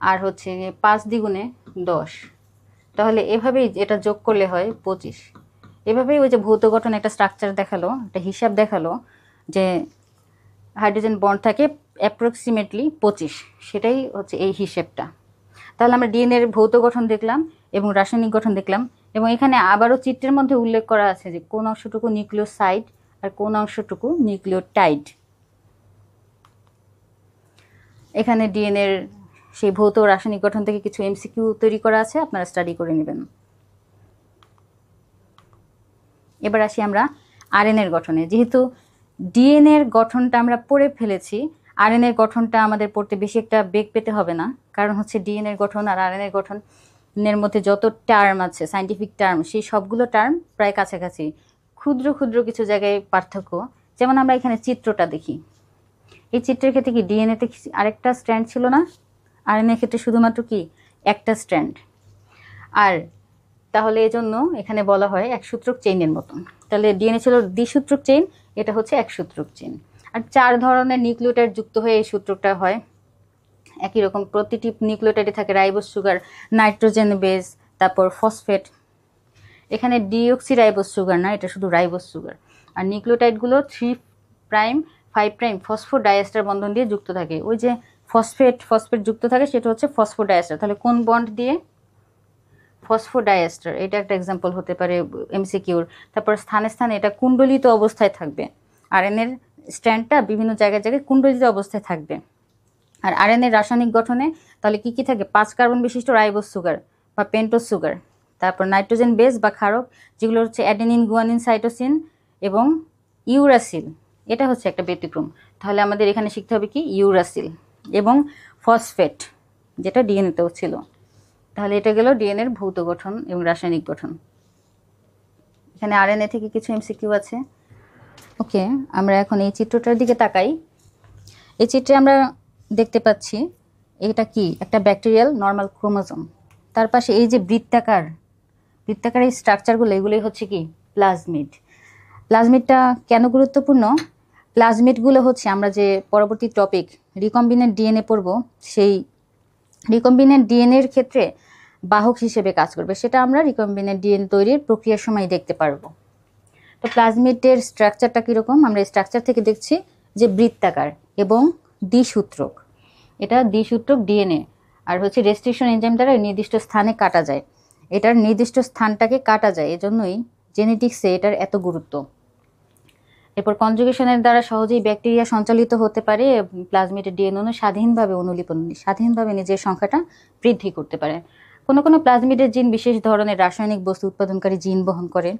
আর হচ্ছে 5 দ্বিগুণে 10। তাহলে এভাবেই এটা যোগ করলে হয় 25। এভাবেই ওই যে ভৌত গঠন একটা স্ট্রাকচার দেখালো, একটা হিসাব দেখালো যে হাইড্রোজেন বন্ড থাকে অ্যাপ্রক্সিমেটলি 25, সেটাই হচ্ছে এই হিসেবটা। তাহলে আমরা ডিএনএর ভৌত গঠন দেখলাম এবং রাসায়নিক গঠন দেখলাম, এবং এখানে আবারও চিত্রের মধ্যে উল্লেখ করা আছে যে কোন অংশটুকু নিউক্লিওসাইড আর কোন অংশটুকু নিউক্লিওটাইড। এখানে ডিএনএর সেই ভৌত রাসায়নিক গঠন থেকে কিছু এমসিকিউ তৈরি করা আছে, আপনারা স্টাডি করে নেবেন। এবার আসি আমরা আরএনএর গঠনে। যেহেতু ডিএনএর গঠনটা আমরা পড়ে ফেলেছি, আরএনএর গঠনটা আমাদের পড়তে বেশি একটা বেগ পেতে হবে না, কারণ হচ্ছে ডিএনএর গঠন আর আরএনএর গঠনের মধ্যে যত টার্ম আছে, সায়েন্টিফিক টার্ম, সেই সবগুলো টার্ম প্রায় কাছাকাছি। ক্ষুদ্র ক্ষুদ্র কিছু জায়গায় পার্থক্য, যেমন আমরা এখানে চিত্রটা দেখি। এই চিত্রের ক্ষেত্রে কি ডিএনএতে আরেকটা স্ট্র্যান্ড ছিল না, আরএনএর ক্ষেত্রে শুধুমাত্র কি একটা স্ট্র্যান্ড। আর তাহলে এই জন্য এখানে বলা হয় একসূত্রক চেইনের মতন। তাহলে ডিএনএ ছিল দ্বিসূত্রক চেইন, এটা হচ্ছে একসূত্রক চেইন। আর 4 ধরনের নিউক্লিওটাইড যুক্ত হয়ে এই সূত্রটা হয়। একই রকম প্রতিটি নিউক্লিওটাইডে থাকে রাইবোজ সুগার, নাইট্রোজেন বেস, তারপর ফসফেট। এখানে ডিঅক্সি রাইবোজ সুগার না, এটা শুধু রাইবোজ সুগার। আর নিউক্লিওটাইডগুলো 3 প্রাইম 5 প্রাইম ফসফোডাইএস্টার বন্ধন দিয়ে যুক্ত থাকে। ওই যে ফসফেট যুক্ত থাকে সেটা হচ্ছে ফসফোডাইএস্টার। তাহলে কোন বন্ড দিয়ে? ফসফোডাইএস্টার। এটা একটা এক্সাম্পল হতে পারে এমসিকিউর। তারপর স্থানে স্থানে এটা কুণ্ডলিত অবস্থায় থাকবে। আরএনএর স্ট্র্যান্ডটা বিভিন্ন জায়গায় জায়গায় কুণ্ডলিত অবস্থায় থাকবে। আর আরএনএর রাসায়নিক গঠনে তাহলে কি কি থাকে? 5 কার্বন বিশিষ্ট রাইবোজ সুগার বা পেন্টোজ সুগার, তারপর নাইট্রোজেন বেস বা ক্ষারক, যেগুলো হচ্ছে অ্যাডেনিন, গুয়ানিন, সাইটোসিন এবং ইউরাসিল। এটা হচ্ছে একটা ব্যতিক্রম। তাহলে আমাদের এখানে শিখতে হবে কি? ইউরাসিল এবং ফসফেট, যেটা ডিএনএতেও ছিল। তাহলে এটা গেল ডিএনএর ভৌত গঠন এবং রাসায়নিক গঠন। এখানে আরএনএ থেকে কিছু এমসিকিউ আছে। ওকে, আমরা এখন এই চিত্রটার দিকে তাকাই। এই চিত্রে আমরা দেখতে পাচ্ছি এটা কি? একটা ব্যাকটেরিয়াল নর্মাল ক্রোমোজোম। তার পাশে এই যে বৃত্তাকার এই স্ট্রাকচারগুলো, এগুলোই হচ্ছে কি? প্লাজমিড। প্লাজমিডটা কেন গুরুত্বপূর্ণ? প্লাজমিডগুলো হচ্ছে আমরা যে পরবর্তী টপিক রিকম্বিনেন্ট ডিএনএ পড়ব, সেই রিকম্বিনেন্ট ডিএনএর ক্ষেত্রে বাহক হিসেবে কাজ করবে। সেটা আমরা রিকম্বিনেন্ট ডিএনএ তৈরির প্রক্রিয়ার সময় দেখতে পারবো। তো প্লাজমিডের স্ট্রাকচারটা কীরকম? আমরা এই স্ট্রাকচার থেকে দেখছি যে বৃত্তাকার এবং দ্বিসূত্রক। এটা দ্বিসূত্রক ডিএনএ, আর হচ্ছে রেস্ট্রিকশন এনজাইম দ্বারা নির্দিষ্ট স্থানে কাটা যায়। এটার নির্দিষ্ট স্থানটাকে কাটা যায়, এজন্যই জেনেটিক্সে এটার এত গুরুত্ব। এরপর কনজুগেশনের দ্বারা সহজেই ব্যাকটেরিয়া সঞ্চালিত হতে পারে। প্লাজমিডের ডিএনএ স্বাধীনভাবে নিজের সংখ্যাটা বৃদ্ধি করতে পারে। কোনো কোনো প্লাজমিডের জিন বিশেষ ধরনের রাসায়নিক বস্তু উৎপাদনকারী জিন বহন করে,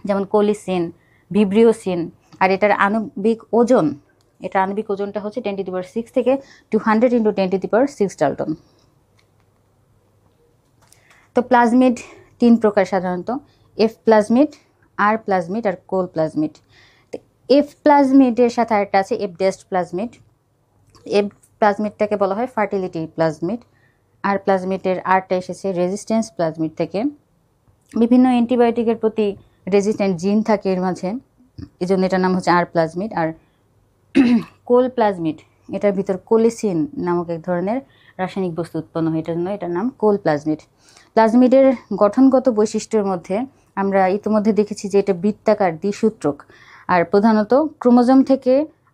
যেমন কোলিসিন, ভিব্রিওসিন। আর এটার আণবিক ওজনটা হচ্ছে 10⁶ থেকে 200 × 10⁶ ডাল্টন। তো প্লাজমিড 3 প্রকার সাধারণত: এফ প্লাজমিড, আর প্লাজমিড আর কোল প্লাজমিড। এফ প্লাজমিডের সাথে আরেকটা আছে এফ ডেস্ট প্লাজমিড। এফ প্লাজমিডটাকে বলা হয় ফার্টিলিটি প্লাজমিড। আর প্লাজমিডের আরটা এসেছে রেজিস্ট্যান্স প্লাজমিড থেকে। বিভিন্ন অ্যান্টিবায়োটিকের প্রতি রেজিস্ট্যান্ট জিন থাকে এর মাঝে, এই জন্য এটার নাম হচ্ছে আর প্লাজমিড। আর কোল প্লাজমিড, এটার ভিতর কোলিসিন নামক এক ধরনের রাসায়নিক বস্তু উৎপন্ন হয়, এটার জন্য এটার নাম কোল প্লাজমিড। প্লাজমিডের গঠনগত বৈশিষ্ট্যের মধ্যে আমরা ইতিমধ্যে দেখেছি যে এটা বৃত্তাকার, দ্বিসূত্রক, আর প্রধানত ক্রোমোজোম থেকে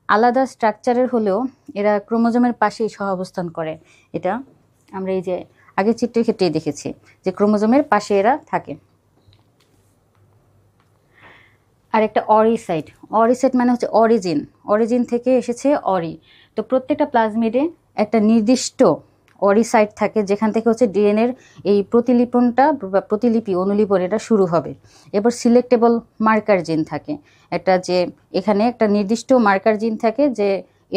আলাদা স্ট্রাকচারের হলেও এরা ক্রোমোজোমের পাশেই সহ অবস্থান করে। এটা আমরা এই যে আগের চিত্রের ক্ষেত্রেই দেখেছি যে ক্রোমোজোমের পাশে এরা থাকে। আর একটা অরিসাইট মানে হচ্ছে অরিজিন থেকে এসেছে অরি। তো প্রত্যেকটা প্লাজমিডে একটা নির্দিষ্ট অরিসাইট থাকে, যেখান থেকে হচ্ছে ডিএনএর এই প্রতিলিপি অনুলিপন এটা শুরু হবে। এবার সিলেক্টেবল মার্কার জিন থাকে, একটা যে এখানে একটা নির্দিষ্ট মার্কার জিন থাকে যে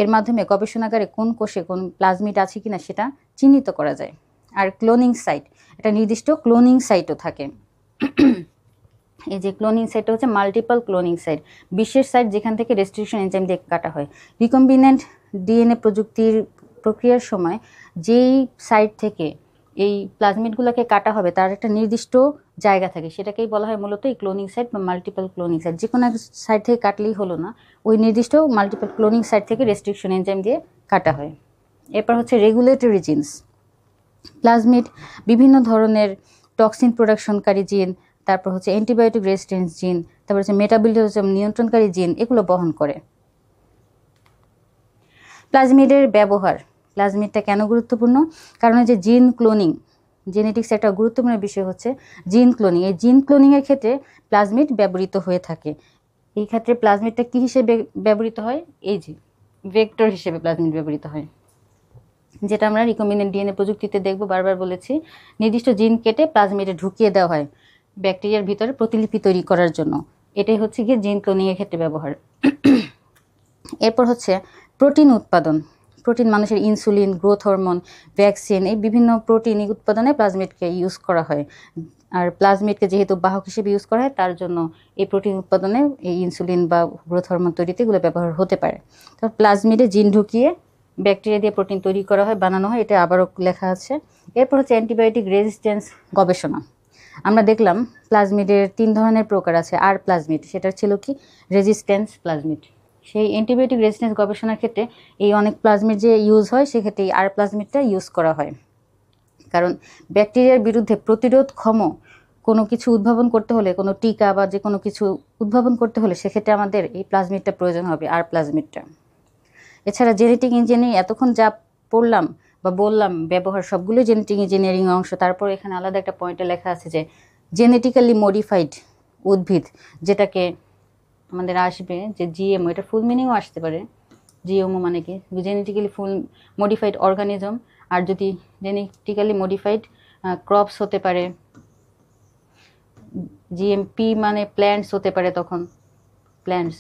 এর মাধ্যমে গবেষণাগারে কোন কোষে কোন প্লাজমিড আছে কিনা সেটা চিহ্নিত করা যায়। আর ক্লোনিং সাইট, একটা নির্দিষ্ট ক্লোনিং সাইটও থাকে। এই যে ক্লোনিং সাইটটা হচ্ছে মাল্টিপল ক্লোনিং সাইট, বিশেষ সাইট যেখান থেকে রেস্ট্রিকশন এনজাইম দিয়ে কাটা হয়। রিকম্বিনেন্ট ডিএনএ প্রযুক্তির প্রক্রিয়ার সময় যেই সাইট থেকে এই প্লাজমিডগুলোকে কাটা হবে তার একটা নির্দিষ্ট জায়গা থাকে, সেটাকেই বলা হয় মূলত এই ক্লোনিং সাইট বা মাল্টিপল ক্লোনিং সাইট। যে কোনো এক সাইড থেকে কাটলেই হলো না, ওই নির্দিষ্ট মাল্টিপল ক্লোনিং সাইট থেকে রেস্ট্রিকশন এনজাইম দিয়ে কাটা হয়। এরপর হচ্ছে রেগুলেটরি জিনস। প্লাজমিড বিভিন্ন ধরনের টক্সিন প্রোডাকশনকারী জিন, তারপর হচ্ছে অ্যান্টিবায়োটিক রেজিস্ট্যান্স জিন, তারপর হচ্ছে মেটাবলিজম নিয়ন্ত্রণকারী জিন, এগুলো বহন করে। প্লাজমিডের ব্যবহার। প্লাজমিডটা কেন গুরুত্বপূর্ণ? কারণ যে জিন ক্লোনিং, জেনেটিক্স একটা গুরুত্বপূর্ণ বিষয় হচ্ছে জিন ক্লোনিং। এই জিন ক্লোনিংয়ের ক্ষেত্রে প্লাজমিড ব্যবহৃত হয়ে থাকে। এই ক্ষেত্রে প্লাজমিডটা কী হিসেবে ব্যবহৃত হয়? এই যে ভেক্টর হিসেবে প্লাজমিড ব্যবহৃত হয়, যেটা আমরা রিকম্বিনেন্ট ডিএনএ প্রযুক্তিতে দেখব। বারবার বলেছি, নির্দিষ্ট জিন কেটে প্লাজমিডে ঢুকিয়ে দেওয়া হয় ব্যাকটেরিয়ার ভিতরে প্রতিলিপি তৈরি করার জন্য। এটাই হচ্ছে গিয়ে জিন ক্লোনিংয়ের ক্ষেত্রে ব্যবহার। এরপর হচ্ছে প্রোটিন উৎপাদন। প্রোটিন মানুষের ইনসুলিন, গ্রোথ হরমোন, ভ্যাকসিন, এই বিভিন্ন প্রোটিন উৎপাদনে প্লাজমিডকে ইউজ করা হয়। আর প্লাজমিডকে যেহেতু বাহক হিসেবে ইউজ করা হয়, তার জন্য এই প্রোটিন উৎপাদনে এই ইনসুলিন বা গ্রোথ হরমোন তৈরিতে এগুলো ব্যবহার হতে পারে। তো প্লাজমিডে জিন ঢুকিয়ে ব্যাকটেরিয়া দিয়ে প্রোটিন তৈরি করা হয়, বানানো হয়, এটা আবারও লেখা আছে। এরপর হচ্ছে অ্যান্টিবায়োটিক রেজিস্ট্যান্স গবেষণা। আমরা দেখলাম প্লাজমিডের 3 ধরনের প্রকার আছে। আর প্লাজমিড, সেটা ছিল কি রেজিস্ট্যান্স প্লাজমিড। সেই অ্যান্টিবায়োটিক রেজিস্ট্যান্স গবেষণার ক্ষেত্রে এই অনেক প্লাজমিড যে ইউজ হয়, সেক্ষেত্রে এই আর প্লাজমিডটা ইউজ করা হয়। কারণ ব্যাকটেরিয়ার বিরুদ্ধে প্রতিরোধক্ষম কোনো কিছু উদ্ভাবন করতে হলে, কোনো টিকা বা যে কোনো কিছু উদ্ভাবন করতে হলে, সেক্ষেত্রে আমাদের এই প্লাজমিডটা প্রয়োজন হবে, আর প্লাজমিডটা। এছাড়া জেনেটিক ইঞ্জিনিয়ারিং এতক্ষণ যা পড়লাম বা বললাম ব্যবহার, সবগুলোই জেনেটিক ইঞ্জিনিয়ারিং অংশ। তারপর এখানে আলাদা একটা পয়েন্টে লেখা আছে যে জেনেটিক্যালি মডিফাইড উদ্ভিদ, যেটাকে আমাদের আসবে যে জিএমও, এটা ফুল মিনিংও আসতে পারে। জিএমও মানে কি? জেনেটিক্যালি ফুল মডিফাইড অর্গানিজম। আর যদি জেনেটিক্যালি মডিফাইড ক্রপস হতে পারে, জিএমপি মানে প্ল্যান্টস হতে পারে, তখন প্ল্যান্টস।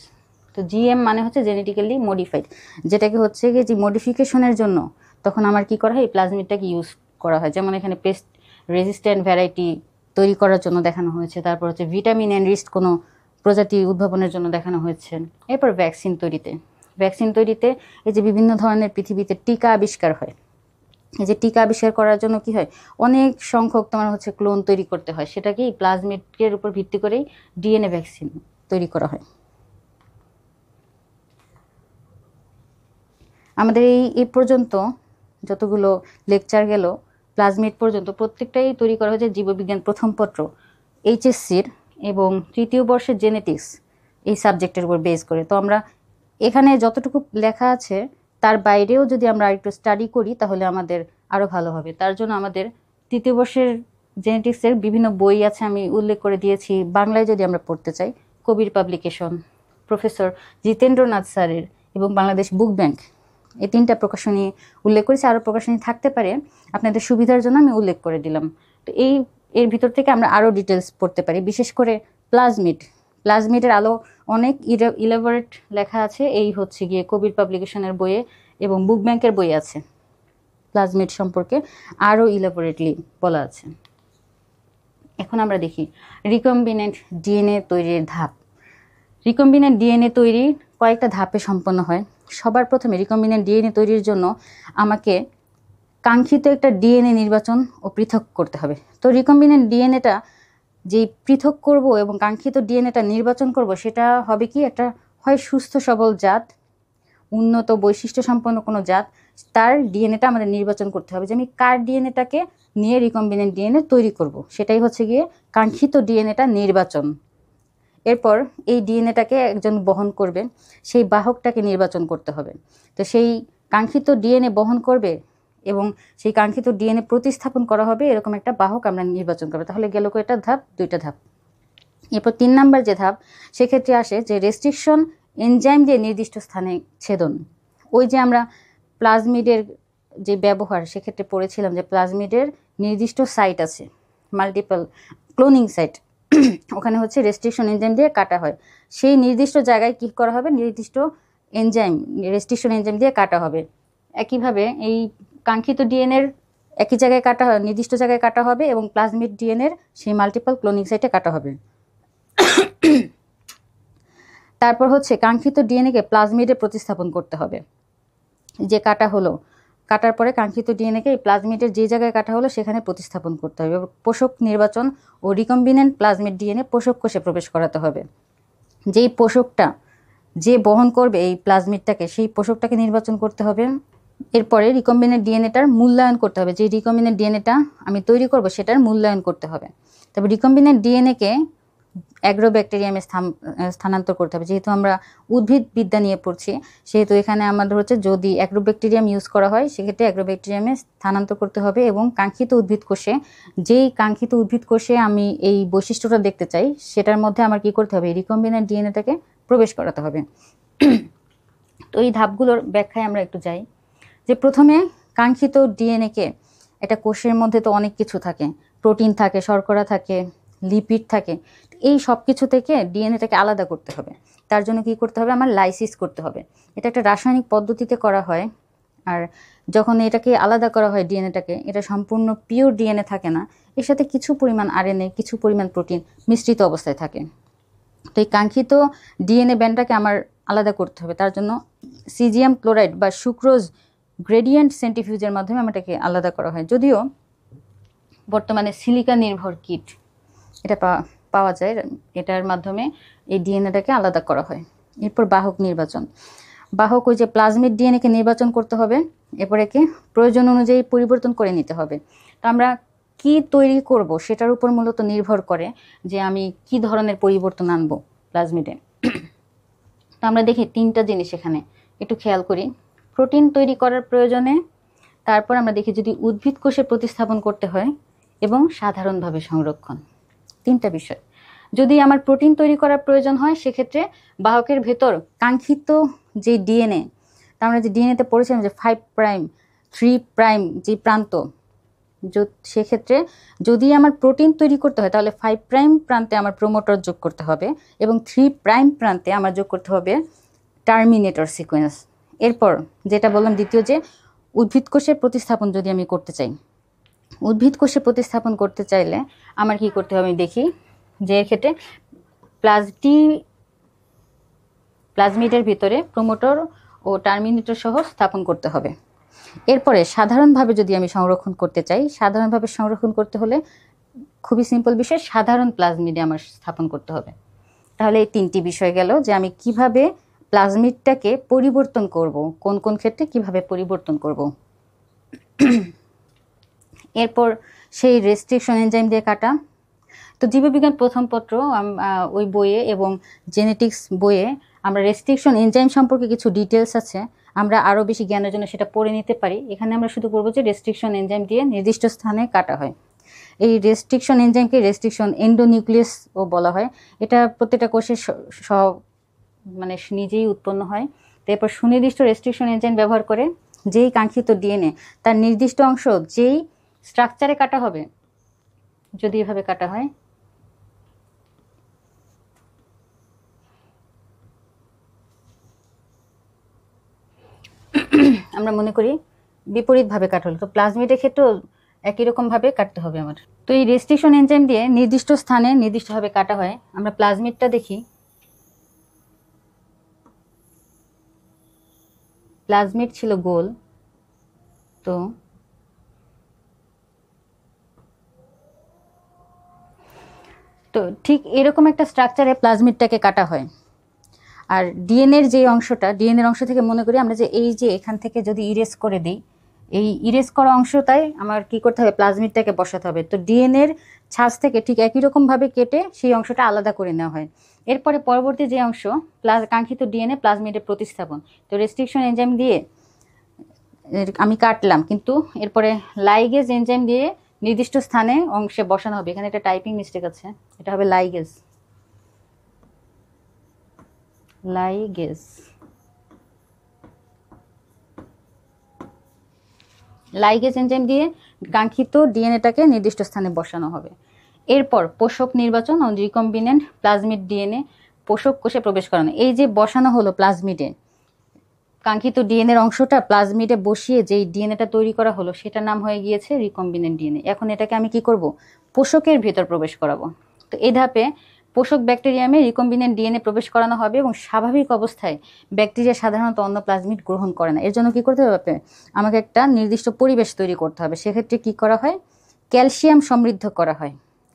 তো জিএম মানে হচ্ছে জেনেটিক্যালি মডিফাইড, যেটাকে হচ্ছে কি যে মডিফিকেশনের জন্য তখন আমার কি করা হয়, এই প্লাজমিডটাকে ইউজ করা হয়। যেমন এখানে পেস্ট রেজিস্ট্যান্ট ভ্যারাইটি তৈরি করার জন্য দেখানো হয়েছে, তারপর হচ্ছে ভিটামিন এনরিচড কোনো প্রজাতি উদ্ভাবনের জন্য দেখানো হয়েছে। এরপর ভ্যাকসিন তৈরিতে। ভ্যাকসিন তৈরিতে এই যে বিভিন্ন ধরনের পৃথিবীতে টিকা আবিষ্কার হয়, এই যে টিকা আবিষ্কার করার জন্য কি হয়, অনেক সংখ্যক তোমার হচ্ছে ক্লোন তৈরি করতে হয়। সেটাকেই প্লাজমিডের উপর ভিত্তি করেই ডিএনএ ভ্যাকসিন তৈরি করা হয়। আমাদের এই পর্যন্ত যতগুলো লেকচার গেল প্লাজমিড পর্যন্ত, প্রত্যেকটাই তৈরি করা হয়েছে জীববিজ্ঞান প্রথম পত্র এইচএসসির এবং 3য় বর্ষের জেনেটিক্স এই সাবজেক্টের উপর বেস করে। তো আমরা এখানে যতটুকু লেখা আছে তার বাইরেও যদি আমরা একটু স্টাডি করি, তাহলে আমাদের আরও ভালো হবে। তার জন্য আমাদের 3য় বর্ষের জেনেটিক্সের বিভিন্ন বই আছে, আমি উল্লেখ করে দিয়েছি। বাংলায় যদি আমরা পড়তে চাই, কবির পাবলিকেশন, প্রফেসর জিতেন্দ্রনাথ স্যারের এবং বাংলাদেশ বুক ব্যাংক, এই 3টা প্রকাশনী উল্লেখ করেছি। আরও প্রকাশনী থাকতে পারে, আপনাদের সুবিধার জন্য আমি উল্লেখ করে দিলাম। তো এর ভিতর থেকে আমরা আরও ডিটেলস পড়তে পারি, বিশেষ করে প্লাজমিডের আলো অনেক ইলাবোরেট লেখা আছে। এই হচ্ছে গিয়ে কবির পাবলিকেশনের বইয়ে এবং বুক ব্যাংকের বই আছে, প্লাজমিড সম্পর্কে আরও ইলাবোরেটলি বলা আছে। এখন আমরা দেখি রিকম্বিনেন্ট ডিএনএ তৈরির ধাপ। রিকম্বিনেন্ট ডিএনএ তৈরি কয়েকটা ধাপে সম্পন্ন হয়। সবার প্রথমে রিকম্বিনেন্ট ডিএনএ তৈরির জন্য আমাকে কাঙ্ক্ষিত একটা ডিএনএ নির্বাচন ও পৃথক করতে হবে। তো রিকম্বিনেন্ট ডিএনএটা যেই পৃথক করব এবং কাঙ্ক্ষিত ডিএনএটা নির্বাচন করব, সেটা হবে কি, একটা হয় সুস্থ সবল জাত, উন্নত বৈশিষ্ট্য সম্পন্ন কোনো জাত, তার ডিএনএটা আমাদের নির্বাচন করতে হবে যে আমি কার ডিএনএটাকে নিয়ে রিকম্বিনেন্ট ডিএনএ তৈরি করব। সেটাই হচ্ছে গিয়ে কাঙ্ক্ষিত ডিএনএটা নির্বাচন। এরপর এই ডিএনএটাকে একজন বহন করবে, সেই বাহকটাকে নির্বাচন করতে হবে। তো সেই কাঙ্ক্ষিত ডিএনএ বহন করবে এবং সেই কাঙ্ক্ষিত ডিএনএ প্রতিস্থাপন করা হবে, এরকম একটা বাহক আমরা নির্বাচন করবো। তাহলে গেল কয়টা ধাপ? 2টা ধাপ। এরপর 3 নাম্বার যে ধাপ, সেক্ষেত্রে আসে যে রেস্ট্রিকশন এনজাইম দিয়ে নির্দিষ্ট স্থানে ছেদন। ওই যে আমরা প্লাজমিডের যে ব্যবহার, সেক্ষেত্রে পড়েছিলাম যে প্লাজমিডের নির্দিষ্ট সাইট আছে, মাল্টিপল ক্লোনিং সাইট, ওখানে হচ্ছে রেস্ট্রিকশন এনজাইম দিয়ে কাটা হয়। সেই নির্দিষ্ট জায়গায় কী করা হবে, নির্দিষ্ট এনজাইম, রেস্ট্রিকশন এনজাইম দিয়ে কাটা হবে। একইভাবে এই কাঙ্ক্ষিত ডিএনএর একই জায়গায় কাটা হয়, নির্দিষ্ট জায়গায় কাটা হবে এবং প্লাজমিড ডিএনএর সেই মাল্টিপল ক্লোনিং সাইটে কাটা হবে। তারপর হচ্ছে কাঙ্ক্ষিত ডিএনএকে প্লাজমিডে প্রতিস্থাপন করতে হবে। যে কাটা হলো কাটার পরে কাঙ্ক্ষিত ডিএনএকে এই প্লাজমিডের যে জায়গায় কাটা হলো সেখানে প্রতিস্থাপন করতে হবে। পোষক নির্বাচন ও রিকম্বিনেন্ট প্লাজমিড ডিএনএ পোষক কোষে প্রবেশ করাতে হবে। যেই পোষকটা যে বহন করবে এই প্লাজমিডটাকে সেই পোষকটাকে নির্বাচন করতে হবে। এরপরে রিকম্বিনেন্ট ডিএনএটার মূল্যায়ন করতে হবে। যে রিকম্বিনেন্ট ডিএনএটা আমি তৈরি করব সেটার মূল্যায়ন করতে হবে। তবে রিকম্বিনেন্ট ডিএনএকে অ্যাগ্রোব্যাকটেরিয়ামে স্থানান্তর করতে হবে। যেহেতু আমরা উদ্ভিদ বিদ্যা নিয়ে পড়ছি সেহেতু এখানে আমাদের হচ্ছে যদি অ্যাগ্রোব্যাকটেরিয়াম ইউজ করা হয় সেক্ষেত্রে অ্যাগ্রোব্যাকটেরিয়ামে স্থানান্তর করতে হবে এবং কাঙ্ক্ষিত উদ্ভিদ কোষে যেই কাঙ্ক্ষিত উদ্ভিদ কোষে আমি এই বৈশিষ্ট্যটা দেখতে চাই সেটার মধ্যে আমার কি করতে হবে, রিকম্বিনেন্ট ডিএনএটাকে প্রবেশ করাতে হবে। তো এই ধাপগুলোর ব্যাখ্যায় আমরা একটু যাই। যে প্রথমে কাঙ্ক্ষিত ডিএনএকে একটা কোষের মধ্যে তো অনেক কিছু থাকে, প্রোটিন থাকে, শর্করা থাকে, লিপিড থাকে, এই সব কিছু থেকে ডিএনএটাকে আলাদা করতে হবে। তার জন্য কি করতে হবে, আমার লাইসিস করতে হবে। এটা একটা রাসায়নিক পদ্ধতিতে করা হয়। আর যখন এটাকে আলাদা করা হয় ডিএনএটাকে, এটা সম্পূর্ণ পিওর ডিএনএ থাকে না, এর সাথে কিছু পরিমাণ আরএনএ, কিছু পরিমাণ প্রোটিন মিশ্রিত অবস্থায় থাকে। তো এই কাঙ্ক্ষিত ডিএনএ ব্যান্ডটাকে আমার আলাদা করতে হবে। তার জন্য সিজিয়াম ক্লোরাইড বা সুক্রোজ গ্রেডিয়েন্ট সেন্ট্রিফিউজের মাধ্যমে আমাটাকে আলাদা করা হয়। যদিও বর্তমানে সিলিকা নির্ভর কিট এটা পাওয়া যায়, এটার মাধ্যমে এই ডিএনএটাকে আলাদা করা হয়। এরপর বাহক নির্বাচন। বাহক ওই যে প্লাজমিড ডিএনএকে নির্বাচন করতে হবে, এরপর একে প্রয়োজন অনুযায়ী পরিবর্তন করে নিতে হবে। তো আমরা কি তৈরি করব সেটার উপর মূলত নির্ভর করে যে আমি কি ধরনের পরিবর্তন আনবো প্লাজমিডে। তো আমরা দেখি তিনটা জিনিস এখানে একটু খেয়াল করি। প্রোটিন তৈরি করার প্রয়োজনে, তারপর আমরা দেখি যদি উদ্ভিদ কোষে প্রতিস্থাপন করতে হয়, এবং সাধারণভাবে সংরক্ষণ। তিনটা বিষয়। যদি আমার প্রোটিন তৈরি করার প্রয়োজন হয় সেক্ষেত্রে বাহকের ভেতর কাঙ্ক্ষিত যে ডিএনএ, তা আমরা যে ডিএনএতে পড়েছিলাম যে 5 প্রাইম 3 প্রাইম যে প্রান্ত, সেক্ষেত্রে যদি আমার প্রোটিন তৈরি করতে হয় তাহলে 5 প্রাইম প্রান্তে আমার প্রোমোটর যোগ করতে হবে এবং 3 প্রাইম প্রান্তে আমার যোগ করতে হবে টার্মিনেটর সিকোয়েন্স। এরপর যেটা বললাম দ্বিতীয়, যে উদ্ভিদ কোষের প্রতিস্থাপন যদি আমি করতে চাই, উদ্ভিদ কোষে প্রতিস্থাপন করতে চাইলে আমার কি করতে হবে, আমি দেখি যে এক্ষেত্রে প্লাজমিডের ভিতরে প্রোমোটর ও টার্মিনেটর সহ স্থাপন করতে হবে। এরপরে সাধারণভাবে যদি আমি সংরক্ষণ করতে চাই, সাধারণভাবে সংরক্ষণ করতে হলে খুবই সিম্পল বিষয়, সাধারণ প্লাজমিডে আমার স্থাপন করতে হবে। তাহলে এই তিনটি বিষয় গেল যে আমি কিভাবে প্লাজমিডটাকে পরিবর্তন করব, কোন কোন ক্ষেত্রে কিভাবে পরিবর্তন করব। এরপর সেই রেস্ট্রিকশন এনজাইম দিয়ে কাটা। তো জীববিজ্ঞান প্রথম পত্র ওই বইয়ে এবং জেনেটিক্স বইয়ে আমরা রেস্ট্রিকশন এনজাইম সম্পর্কে কিছু ডিটেলস আছে, আমরা আরও বেশি জ্ঞানের জন্য সেটা পড়ে নিতে পারি। এখানে আমরা শুধু বলবো যে রেস্ট্রিকশন এনজাইম দিয়ে নির্দিষ্ট স্থানে কাটা হয়। এই রেস্ট্রিকশন এনজাইমকে রেস্ট্রিকশন এন্ডোনিউক্লিয়াসও বলা হয়। এটা প্রত্যেকটা কোষের মানে নিজেই উৎপন্ন হয়। তারপর সুনির্দিষ্ট রেস্ট্রিকশন এনজাইম ব্যবহার করে যেই কাঙ্ক্ষিত ডিএনএ তার নির্দিষ্ট অংশ যেই স্ট্রাকচারে কাটা হবে, যদি এভাবে কাটা হয়, আমরা মনে করি বিপরীতভাবে কাটা হলো, তো প্লাজমিডের ক্ষেত্রেও একই রকমভাবে কাটতে হবে আমার। তো এই রেস্ট্রিকশন এনজাইম দিয়ে নির্দিষ্ট স্থানে নির্দিষ্টভাবে কাটা হয়। আমরা প্লাজমিডটা দেখি, প্লাজমিড ছিল গোল, তো ঠিক এরকম একটা স্ট্রাকচারে প্লাজমিডটাকে কাটা হয়। আর ডিএনএর যে অংশটা, ডিএনএর অংশ থেকে মনে করি আমরা যে এই যে এখান থেকে যদি ইরেজ করে দিই, এই ইরেজ করা অংশটাই আমার কি করতে হবে, প্লাজমিডটাকে বসাতে হবে। তো ডিএনএর ছাঁচ থেকে ঠিক একই রকমভাবে কেটে সেই অংশটা আলাদা করে নেওয়া হয়। এরপরে পরবর্তী যে অংশ কাঙ্ক্ষিত ডিএনএ প্লাজমিডের প্রতিস্থাপন, তো রেস্ট্রিকশন এনজাইম দিয়ে আমি কাটলাম, কিন্তু এরপরে লাইগেজ এনজাইম দিয়ে নির্দিষ্ট স্থানে অংশে বসানো হবে। এখানে একটা টাইপিং মিস্টেক আছে, এটা হবে লাইগেজ। লাইগেজ এনজাইম দিয়ে কাঙ্ক্ষিত ডিএনএটাকে নির্দিষ্ট স্থানে বসানো হবে। এরপর পোষক নির্বাচন ও রিকম্বিনেন্ট প্লাজমিড ডিএনএ পোষক কোষে প্রবেশ করানো। এই যে বসানো হলো প্লাজমিডে, কাঙ্ক্ষিত ডিএনএর অংশটা প্লাজমিডে বসিয়ে যেই ডিএনএটা তৈরি করা হলো সেটার নাম হয়ে গিয়েছে রিকম্বিনেন্ট ডিএনএ। এখন এটাকে আমি কি করব, পোষকের ভেতর প্রবেশ করাবো। তো এই ধাপে পোষক ব্যাকটেরিয়ামে রিকম্বিনেন্ট ডিএনএ প্রবেশ করানো হবে এবং স্বাভাবিক অবস্থায় ব্যাকটেরিয়া সাধারণত অন্য প্লাজমিড গ্রহণ করে না। এর জন্য কী করতে হবে? আমাকে একটা নির্দিষ্ট পরিবেশ তৈরি করতে হবে। সেক্ষেত্রে কী করা হয়? ক্যালসিয়াম সমৃদ্ধ করা হয়,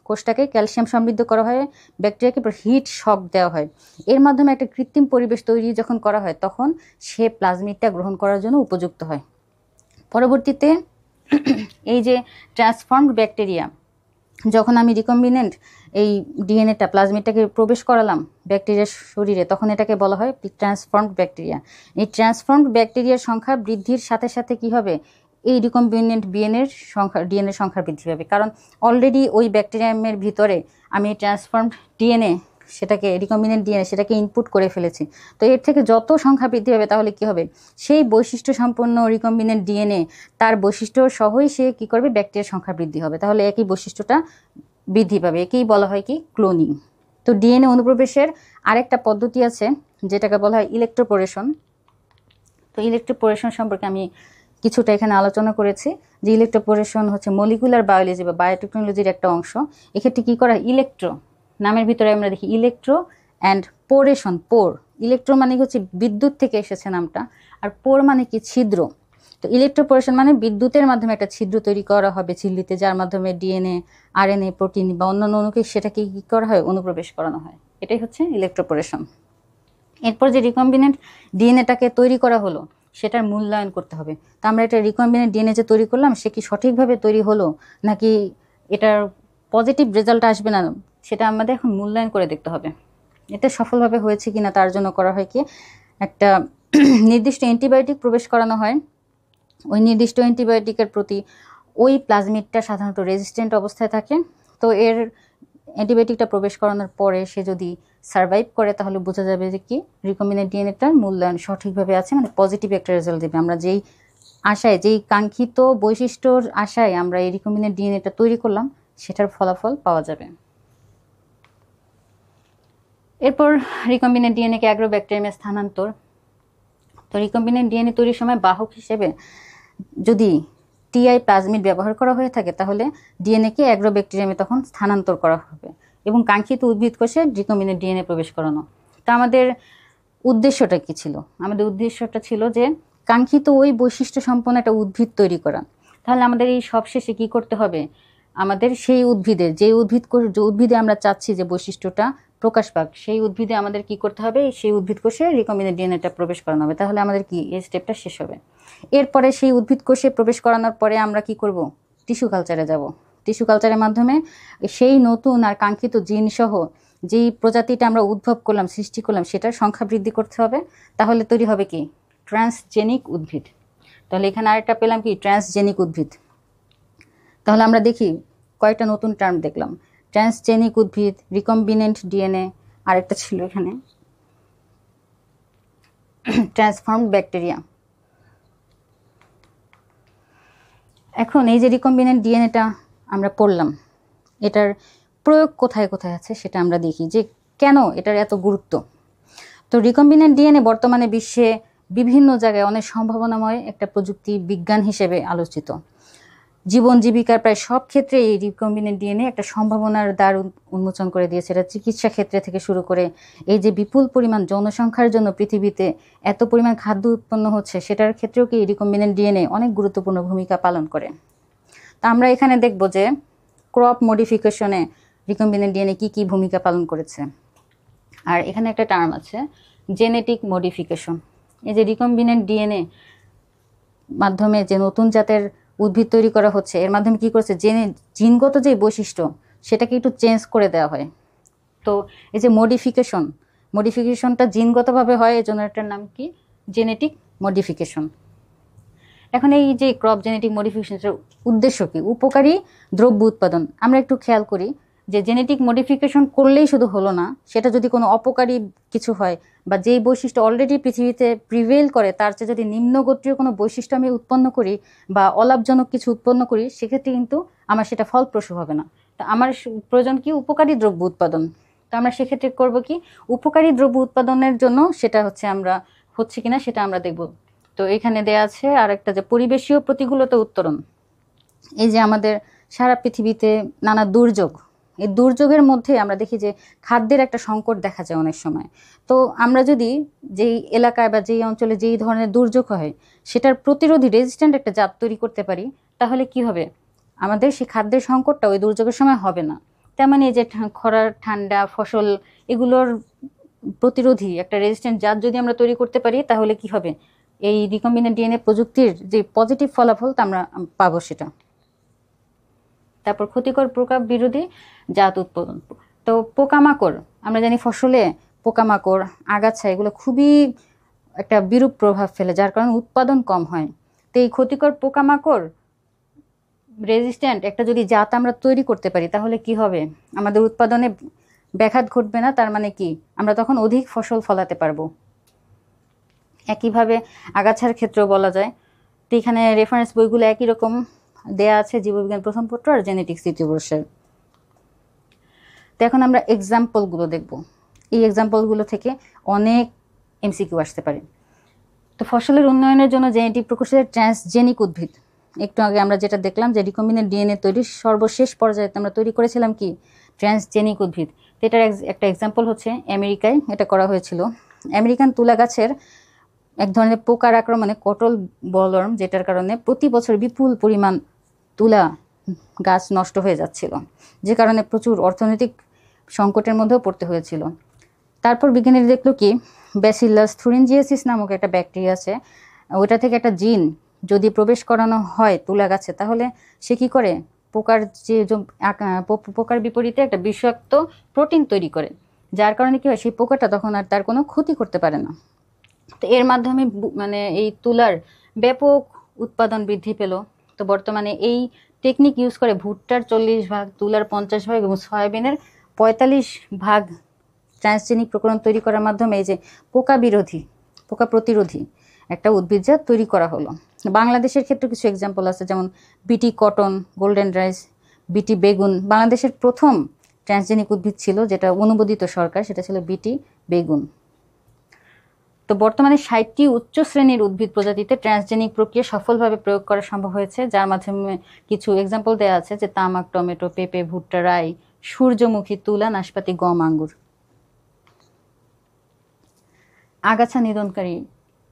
কোষটাকে ক্যালসিয়াম সমৃদ্ধ করা হয়, ব্যাকটেরিয়াকে হিট শক দেওয়া হয়। এর মাধ্যমে একটা কৃত্রিম পরিবেশ তৈরি যখন করা হয় তখন সে প্লাজমিডটা গ্রহণ করার জন্য উপযুক্ত হয়। পরবর্তীতে এই যে ট্রান্সফর্মড ব্যাকটেরিয়া, যখন আমি রিকম্বিনেন্ট এই ডিএনএটা প্লাজমিডটাকে প্রবেশ করালাম ব্যাকটেরিয়ার শরীরে, তখন এটাকে বলা হয় ট্রান্সফর্মড ব্যাকটেরিয়া। এই ট্রান্সফর্মড ব্যাকটেরিয়ার সংখ্যা বৃদ্ধির সাথে সাথে কি হবে? এই রিকম্বিনেন্ট ডিএনএর সংখ্যা বৃদ্ধি পাবে, কারণ অলরেডি ওই ব্যাকটেরিয়ামের ভিতরে আমি ট্রান্সফর্মড ডিএনএ সেটাকে রিকম্বিনেন্ট ডিএনএ সেটাকে ইনপুট করে ফেলেছি। তো এর থেকে যত সংখ্যা বৃদ্ধি হবে তাহলে কি হবে? সেই বৈশিষ্ট্য সম্পন্ন রিকম্বিনেন্ট ডিএনএ তার বৈশিষ্ট্য সহই সে কি করবে? ব্যাকটেরিয়ার সংখ্যা বৃদ্ধি হবে, তাহলে একই বৈশিষ্ট্যটা বৃদ্ধি পাবে। একেই বলা হয় কি? ক্লোনিং। তো ডিএনএ অনুপ্রবেশের আরেকটা পদ্ধতি আছে যেটাকে বলা হয় ইলেকট্রোপোরেশন। তো ইলেকট্রোপোরেশন সম্পর্কে আমি কিছুটা এখানে আলোচনা করেছি যে ইলেকট্রোপোরেশন হচ্ছে মলিকুলার বায়োলজি বা বায়োটেকনোলজির একটা অংশ। এক্ষেত্রে কী করা হয়? ইলেকট্রো নামের ভিতরে আমরা দেখি ইলেকট্রো অ্যান্ড পোরেশন। পোর, ইলেকট্রো মানে হচ্ছে বিদ্যুৎ থেকে এসেছে নামটা, আর পোর মানে কি? ছিদ্র। তো ইলেকট্রোপোরেশন মানে বিদ্যুতের মাধ্যমে একটা ছিদ্র তৈরি করা হবে ঝিল্লিতে, যার মাধ্যমে ডিএনএ, আরএনএ, প্রোটিন বা অন্যান্য অণুকে সেটাকে কী করা হয়? অনুপ্রবেশ করানো হয়। এটাই হচ্ছে ইলেকট্রোপোরেশন। এরপর যে রিকম্বিনেন্ট ডিএনএটাকে তৈরি করা হলো সেটার মূল্যায়ন করতে হবে। তো আমরা এটা রিকম্বিনেন্ট ডিএনএ যে তৈরি করলাম সে কি সঠিকভাবে তৈরি হলো নাকি এটার পজিটিভ রেজাল্ট আসবে না, সেটা আমাদের এখন মূল্যায়ন করে দেখতে হবে। এটা সফলভাবে হয়েছে কিনা তার জন্য করা হয় কি? একটা নির্দিষ্ট অ্যান্টিবায়োটিক প্রবেশ করানো হয়। ওই নির্দিষ্ট অ্যান্টিবায়োটিকের প্রতি ওই প্লাজমিডটা সাধারণত রেজিস্ট্যান্ট অবস্থায় থাকে। তো এর অ্যান্টিবায়োটিকটা প্রবেশ করানোর পরে সে যদি সার্ভাইভ করে তাহলে বোঝা যাবে যে কি রিকম্বিনেন্ট ডিএনএটার মূল্যায়ন সঠিকভাবে আছে, মানে পজিটিভ একটা রেজাল্ট দেবে। আমরা যেই আশায়, যেই কাঙ্ক্ষিত বৈশিষ্ট্যর আশায় আমরা এই রিকম্বিনেন্ট ডিএনএটা তৈরি করলাম সেটার ফলাফল পাওয়া যাবে। এরপর রিকম্বিনেন্ট ডিএনএকে অ্যাগ্রোব্যাকটেরিয়ামে স্থানান্তর। তো রিকম্বিনেন্ট ডিএনএ তৈরির সময় বাহক হিসেবে যদি টিআই প্লাজমিড ব্যবহার করা হয়ে থাকে তাহলে ডিএনএকে অ্যাগ্রোব্যাকটেরিয়ামে তখন স্থানান্তর করা হবে এবং কাঙ্ক্ষিত উদ্ভিদ কোষে রিকম্বিনেন্ট ডিএনএ প্রবেশ করানো। তা আমাদের উদ্দেশ্যটা কি ছিল? আমাদের উদ্দেশ্যটা ছিল যে কাঙ্ক্ষিত ওই বৈশিষ্ট্য সম্পন্ন একটা উদ্ভিদ তৈরি করা। তাহলে আমাদের এই সবশেষে কি করতে হবে? আমাদের সেই উদ্ভিদের যে উদ্ভিদে আমরা চাচ্ছি যে বৈশিষ্ট্যটা প্রকাশ পাক, সেই উদ্ভিদে আমাদের কি করতে হবে? সেই উদ্ভিদ কোষে রিকম্বিনেন্ট ডিএনএটা প্রবেশ করানো হবে। তাহলে আমাদের কি এই স্টেপটা শেষ হবে। এরপরে সেই উদ্ভিদ কোষে প্রবেশ করানোর পরে আমরা কি করব? টিস্যু কালচারে যাব। টিস্যু কালচারের মাধ্যমে সেই নতুন আর কাঙ্ক্ষিত জিন সহ যেই প্রজাতিটা আমরা উদ্ভব করলাম, সৃষ্টি করলাম, সেটার সংখ্যা বৃদ্ধি করতে হবে। তাহলে তৈরি হবে কি? ট্রান্সজেনিক উদ্ভিদ। তাহলে এখানে আরেকটা পেলাম কি? ট্রান্সজেনিক উদ্ভিদ। তাহলে আমরা দেখি কয়েকটা নতুন টার্ম দেখলাম। ট্রান্সজেনিক উদ্ভিদ, রিকম্বিনেন্ট ডিএনএ, আরেকটা ছিল এখানে ট্রান্সফর্মড ব্যাকটেরিয়া। এখন এই যে রিকম্বিনেন্ট ডিএনএটা আমরা পড়লাম, এটার প্রয়োগ কোথায় কোথায় আছে সেটা আমরা দেখি যে কেন এটার এত গুরুত্ব। তো রিকম্বিনেন্ট ডিএনএ বর্তমানে বিশ্বে বিভিন্ন জায়গায় অনেক সম্ভাবনাময় একটা প্রযুক্তি বিজ্ঞান হিসেবে আলোচিত। জীবন জীবিকার প্রায় সব ক্ষেত্রে এই রিকম্বিনেন্ট ডিএনএ একটা সম্ভাবনার দ্বার উন্মোচন করে দিয়েছে। এটা চিকিৎসা ক্ষেত্রে থেকে শুরু করে এই যে বিপুল পরিমাণ জনসংখ্যার জন্য পৃথিবীতে এত পরিমাণ খাদ্য উৎপন্ন হচ্ছে সেটার ক্ষেত্রেও কি রিকম্বিনেন্ট ডিএনএ অনেক গুরুত্বপূর্ণ ভূমিকা পালন করে। তা আমরা এখানে দেখব যে ক্রপ মডিফিকেশনে রিকম্বিনেন্ট ডিএনএ কী কী ভূমিকা পালন করেছে। আর এখানে একটা টার্ম আছে জেনেটিক মডিফিকেশন। এই যে রিকম্বিনেন্ট ডিএনএ মাধ্যমে যে নতুন জাতের উদ্ভিদ তৈরি করা হচ্ছে, এর মাধ্যমে কী করেছে? জিনগত যে বৈশিষ্ট্য সেটাকে একটু চেঞ্জ করে দেওয়া হয়। তো এই যে মডিফিকেশনটা জিনগতভাবে হয়, এই জন্য এটার নাম কি? Genetic modification. এখন এই যে ক্রপ জেনেটিক মডিফিকেশনের উদ্দেশ্য কি? উপকারী দ্রব্য উৎপাদন। আমরা একটু খেয়াল করি যে জেনেটিক মডিফিকেশন করলেই শুধু হলো না, সেটা যদি কোনো অপকারী কিছু হয় বা যেই বৈশিষ্ট্য অলরেডি পৃথিবীতে প্রিভেল করে তার চেয়ে যদি নিম্নগোত্রীয় কোনো বৈশিষ্ট্য আমি উৎপন্ন করি বা অলাভজনক কিছু উৎপন্ন করি, সেক্ষেত্রে কিন্তু আমার সেটা ফলপ্রসূ হবে না। তো আমার প্রয়োজন কি? উপকারী দ্রব্য উৎপাদন। তো আমরা সেক্ষেত্রে করব কি? উপকারী দ্রব্য উৎপাদনের জন্য সেটা হচ্ছে কিনা সেটা আমরা দেখব। তো এখানে দেয়া আছে আর একটা যে পরিবেশীয় প্রতিকূলতা উত্তরণ। এই যে আমাদের সারা পৃথিবীতে নানা দুর্যোগ এই দুর্যোগের মধ্যে আমরা দেখি যে খাদ্যের একটা সংকট দেখা যায় অনেক সময়। তো আমরা যদি যেই এলাকায় বা যেই অঞ্চলে যেই ধরনের দুর্যোগ হয় সেটার প্রতিরোধী রেজিস্ট্যান্ট একটা জাত তৈরি করতে পারি, তাহলে কি হবে, আমাদের সেই খাদ্যের সংকটটা ওই দুর্যোগের সময় হবে না। তেমনই এই যে খরার, ঠান্ডা, ফসল, এগুলোর প্রতিরোধী একটা রেজিস্ট্যান্ট জাত যদি আমরা তৈরি করতে পারি, তাহলে কি হবে, এই রিকম্বিনেন্ট ডিএনএ প্রযুক্তির যে পজিটিভ ফলাফল তা আমরা পাবো সেটা। তারপর ক্ষতিকর পোকা বিরোধী জাত উৎপাদন। তো পোকামাকড়, আমরা জানি ফসলে পোকামাকড়, আগাছা এগুলো খুবই একটা বিরূপ প্রভাব ফেলে, যার কারণে উৎপাদন কম হয়। তো এই ক্ষতিকর পোকামাকড় রেজিস্ট্যান্ট একটা যদি জাত আমরা তৈরি করতে পারি, তাহলে কি হবে, আমাদের উৎপাদনে ব্যাঘাত ঘটবে না। তার মানে কি, আমরা তখন অধিক ফসল ফলাতে পারবো। একইভাবে আগাছার ক্ষেত্রেও বলা যায়। তো এখানে রেফারেন্স বইগুলো একই রকম দেয়া আছে, জীববিজ্ঞান প্রথম পত্র আর জেনেটিক্স তৃতীয় বর্ষের। তো এখন আমরা এক্সাম্পলগুলো দেখব। এই এক্সাম্পলগুলো থেকে অনেক এমসিকিউ আসতে পারে। তো ফসলের উন্নয়নের জন্য জেনেটিক প্রকৌশলের ট্রান্সজেনিক উদ্ভিদ, একটু আগে আমরা যেটা দেখলাম যে রিকম্বিনেন্ট ডিএনএ তৈরির সর্বশেষ পর্যায়ে আমরা তৈরি করেছিলাম কি, ট্রান্সজেনিক উদ্ভিদ। তো এটার একটা এক্সাম্পল হচ্ছে আমেরিকায় এটা করা হয়েছিল। আমেরিকান তুলা গাছের এক ধরনের পোকার আক্রমণে কটল বলওয়ার্ম, যেটার কারণে প্রতি বছর বিপুল পরিমাণ তুলা গাছ নষ্ট হয়ে যাচ্ছিল, যে কারণে প্রচুর অর্থনৈতিক সংকটের মধ্যেও পড়তে হয়েছিল। তারপর বিজ্ঞানীরা দেখলো কি, ব্যাসিলাস থুরিনজিয়াসিস নামক একটা ব্যাকটেরিয়া আছে, ওইটা থেকে একটা জিন যদি প্রবেশ করানো হয় তুলা গাছে, তাহলে সে কি করে, পোকার যে পোকার বিপরীতে একটা বিষাক্ত প্রোটিন তৈরি করে, যার কারণে কি হয়, সেই পোকাটা তখন আর তার কোনো ক্ষতি করতে পারে না। তো এর মাধ্যমে মানে এই তুলার ব্যাপক উৎপাদন বৃদ্ধি পেল। তো বর্তমানে এই টেকনিক ইউজ করে ভুট্টার 40 ভাগ, তুলার 50 ভাগ এবং সয়াবিনের 45 ভাগ ট্রান্সজেনিক প্রকরণ তৈরি করার মাধ্যমে এই যে পোকা প্রতিরোধী একটা উদ্ভিদজাত তৈরি করা হলো। বাংলাদেশের ক্ষেত্রে কিছু এক্সাম্পল আছে, যেমন বিটি কটন, গোল্ডেন রাইস, বিটি বেগুন। বাংলাদেশের প্রথম ট্রান্সজেনিক উদ্ভিদ ছিল যেটা অনুমোদিত সরকার, সেটা ছিল বিটি বেগুন। তো বর্তমানে 60টি উচ্চ শ্রেণীর উদ্ভিদ প্রজাতিতে ট্রান্সজেনিক প্রক্রিয়া সফলভাবে প্রয়োগ করা সম্ভব হয়েছে, যার মাধ্যমে কিছু এক্সাম্পল দেওয়া আছে যে তামাক, টমেটো, পেঁপে, ভুট্টা, রাই, সূর্যমুখী, তুলা, নাশপাতি, গম, আঙ্গুর। আগাছা নিধনকারী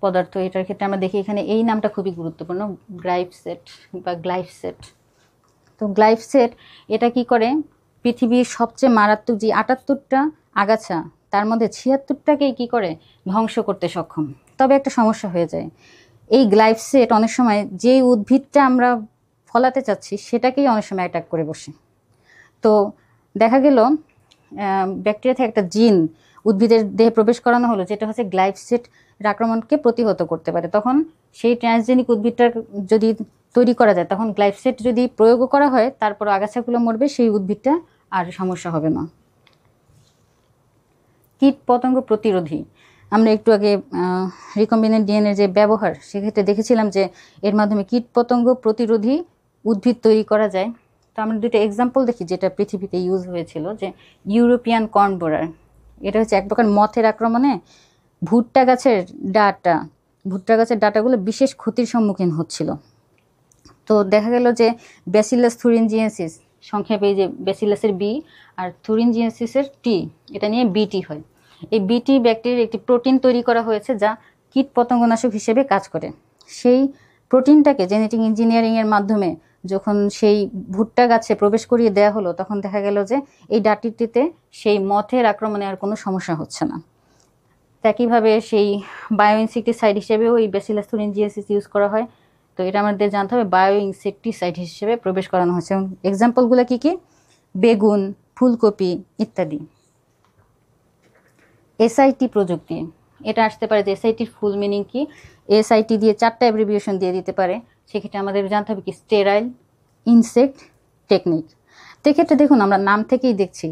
পদার্থ, এটার ক্ষেত্রে আমরা দেখি এখানে এই নামটা খুবই গুরুত্বপূর্ণ, গ্লাইফসেট বা গ্লাইফসেট। তো গ্লাইফসেট এটা কি করে, পৃথিবীর সবচেয়ে মারাত্মক যে 78টা আগাছা, তার মধ্যে 76টাকেই কি করে ধ্বংস করতে সক্ষম। তবে একটা সমস্যা হয়ে যায়, এই গ্লাইফসেট অনেক সময় যে উদ্ভিদটা আমরা ফলাতে চাচ্ছি সেটাকেই অনেক সময় অ্যাটাক করে বসে। তো দেখা গেল ব্যাকটেরিয়া থেকে একটা জিন উদ্ভিদের দেহে প্রবেশ করানো হলো, যেটা হচ্ছে গ্লাইফসেট আক্রমণকে প্রতিহত করতে পারে। তখন সেই ট্রান্সজেনিক উদ্ভিদটা যদি তৈরি করা যায়, তখন গ্লাইফসেট যদি প্রয়োগও করা হয়, তারপর আগাছাগুলো মরবে, সেই উদ্ভিদটা আর সমস্যা হবে না। কীট পতঙ্গ প্রতিরোধী, আমরা একটু আগে রিকম্বিনেন্ট ডিএনএর যে ব্যবহার, সেক্ষেত্রে দেখেছিলাম যে এর মাধ্যমে কীট পতঙ্গ প্রতিরোধী উদ্ভিদ তৈরি করা যায়। তো আমরা দুটো এক্সাম্পল দেখি যেটা পৃথিবীতে ইউজ হয়েছিল, যে ইউরোপিয়ান কর্ন বোরার, এটা হচ্ছে এক প্রকার মথের আক্রমণে ভুট্টা গাছের ডাটাগুলো বিশেষ ক্ষতির সম্মুখীন হচ্ছিল। তো দেখা গেল যে ব্যাসিলাস থুরিনজিয়েন্সিস, সংক্ষেপে এই যে ব্যাসিলাসের বি আর থুরিনজিয়েন্সিসের টি, এটা নিয়ে বিটি হয়। এই বিটি ব্যাকটেরিয়ার একটি প্রোটিন তৈরি করা হয়েছে যা কীট পতঙ্গনাশক হিসেবে কাজ করে। সেই প্রোটিনটাকে জেনেটিক ইঞ্জিনিয়ারিংয়ের মাধ্যমে যখন সেই ভুট্টা গাছে প্রবেশ করিয়ে দেওয়া হলো, তখন দেখা গেল যে এই ডাটিটিতে সেই মথের আক্রমণে আর কোনো সমস্যা হচ্ছে না। একইভাবে সেই বায়ো ইনসেকটিসাইড হিসেবেও এই ব্যাসিলাস থুরিনজিয়েন্সিস ইউজ করা হয়। তো এটা আমাদের জানতে হবে, বায়ো ইনসেকটিসাইড হিসেবে প্রবেশ করানো হচ্ছে। এবং এক্সাম্পলগুলো কী কী, বেগুন, ফুলকপি ইত্যাদি। এসআইটি প্রযুক্তি, এটা আসতে পারে যে এসআইটির ফুল মিনিং কি, এসআইটি দিয়ে 4টা অ্যাব্রিভিয়েশন দিয়ে দিতে পারে। সেক্ষেত্রে আমাদের জানতে হবে কি, স্টেরাইল ইনসেক্ট টেকনিক। তো এক্ষেত্রে দেখুন, আমরা নাম থেকেই দেখছি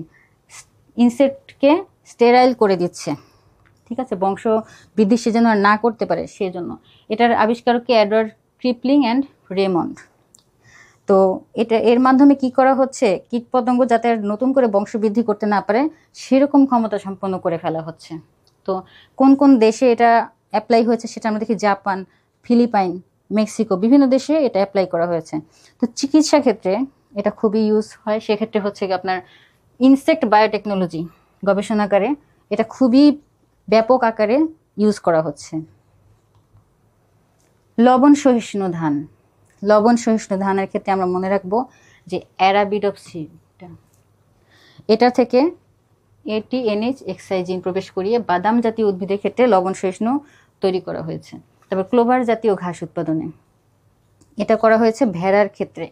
ইনসেক্টকে স্টেরাইল করে দিচ্ছে, ঠিক আছে, বংশ বৃদ্ধি সে যেন আর না করতে পারে সেজন্য। এটার আবিষ্কারককে এডওয়ার্ড ক্রিপলিং অ্যান্ড রেমন্ড। তো এর মাধ্যমে কি করা হচ্ছে, কীটপতঙ্গ যাতে আর নতুন করে বংশ বৃদ্ধি করতে না পারে সেরকম ক্ষমতা সম্পন্ন করে ফেলা হচ্ছে। তো কোন কোন দেশে এটা অ্যাপ্লাই হয়েছে সেটা আমরা দেখি, জাপান, ফিলিপাইন, মেক্সিকো, বিভিন্ন দেশে এটা অ্যাপ্লাই করা হয়েছে। তো চিকিৎসা ক্ষেত্রে এটা খুবই ইউজ হয়। সেক্ষেত্রে হচ্ছে কি, আপনার ইনসেক্ট বায়োটেকনোলজি গবেষণাগারে এটা খুবই ব্যাপক আকারে ইউজ করা হচ্ছে। লবণ সহিষ্ণু ধান, লবণ সহিষ্ণু ধানের ক্ষেত্রে আমরা মনে রাখবো যে অ্যারাবিডোপসিডা, এটা থেকে ATNH এক্সাইজিন প্রবেশ করিয়ে বাদাম জাতীয় উদ্ভিদের ক্ষেত্রে লবণ সহিষ্ণু তৈরি করা হয়েছে। তারপর ক্লোভার জাতীয় ঘাস উৎপাদনে এটা করা হয়েছে ভেড়ার ক্ষেত্রে।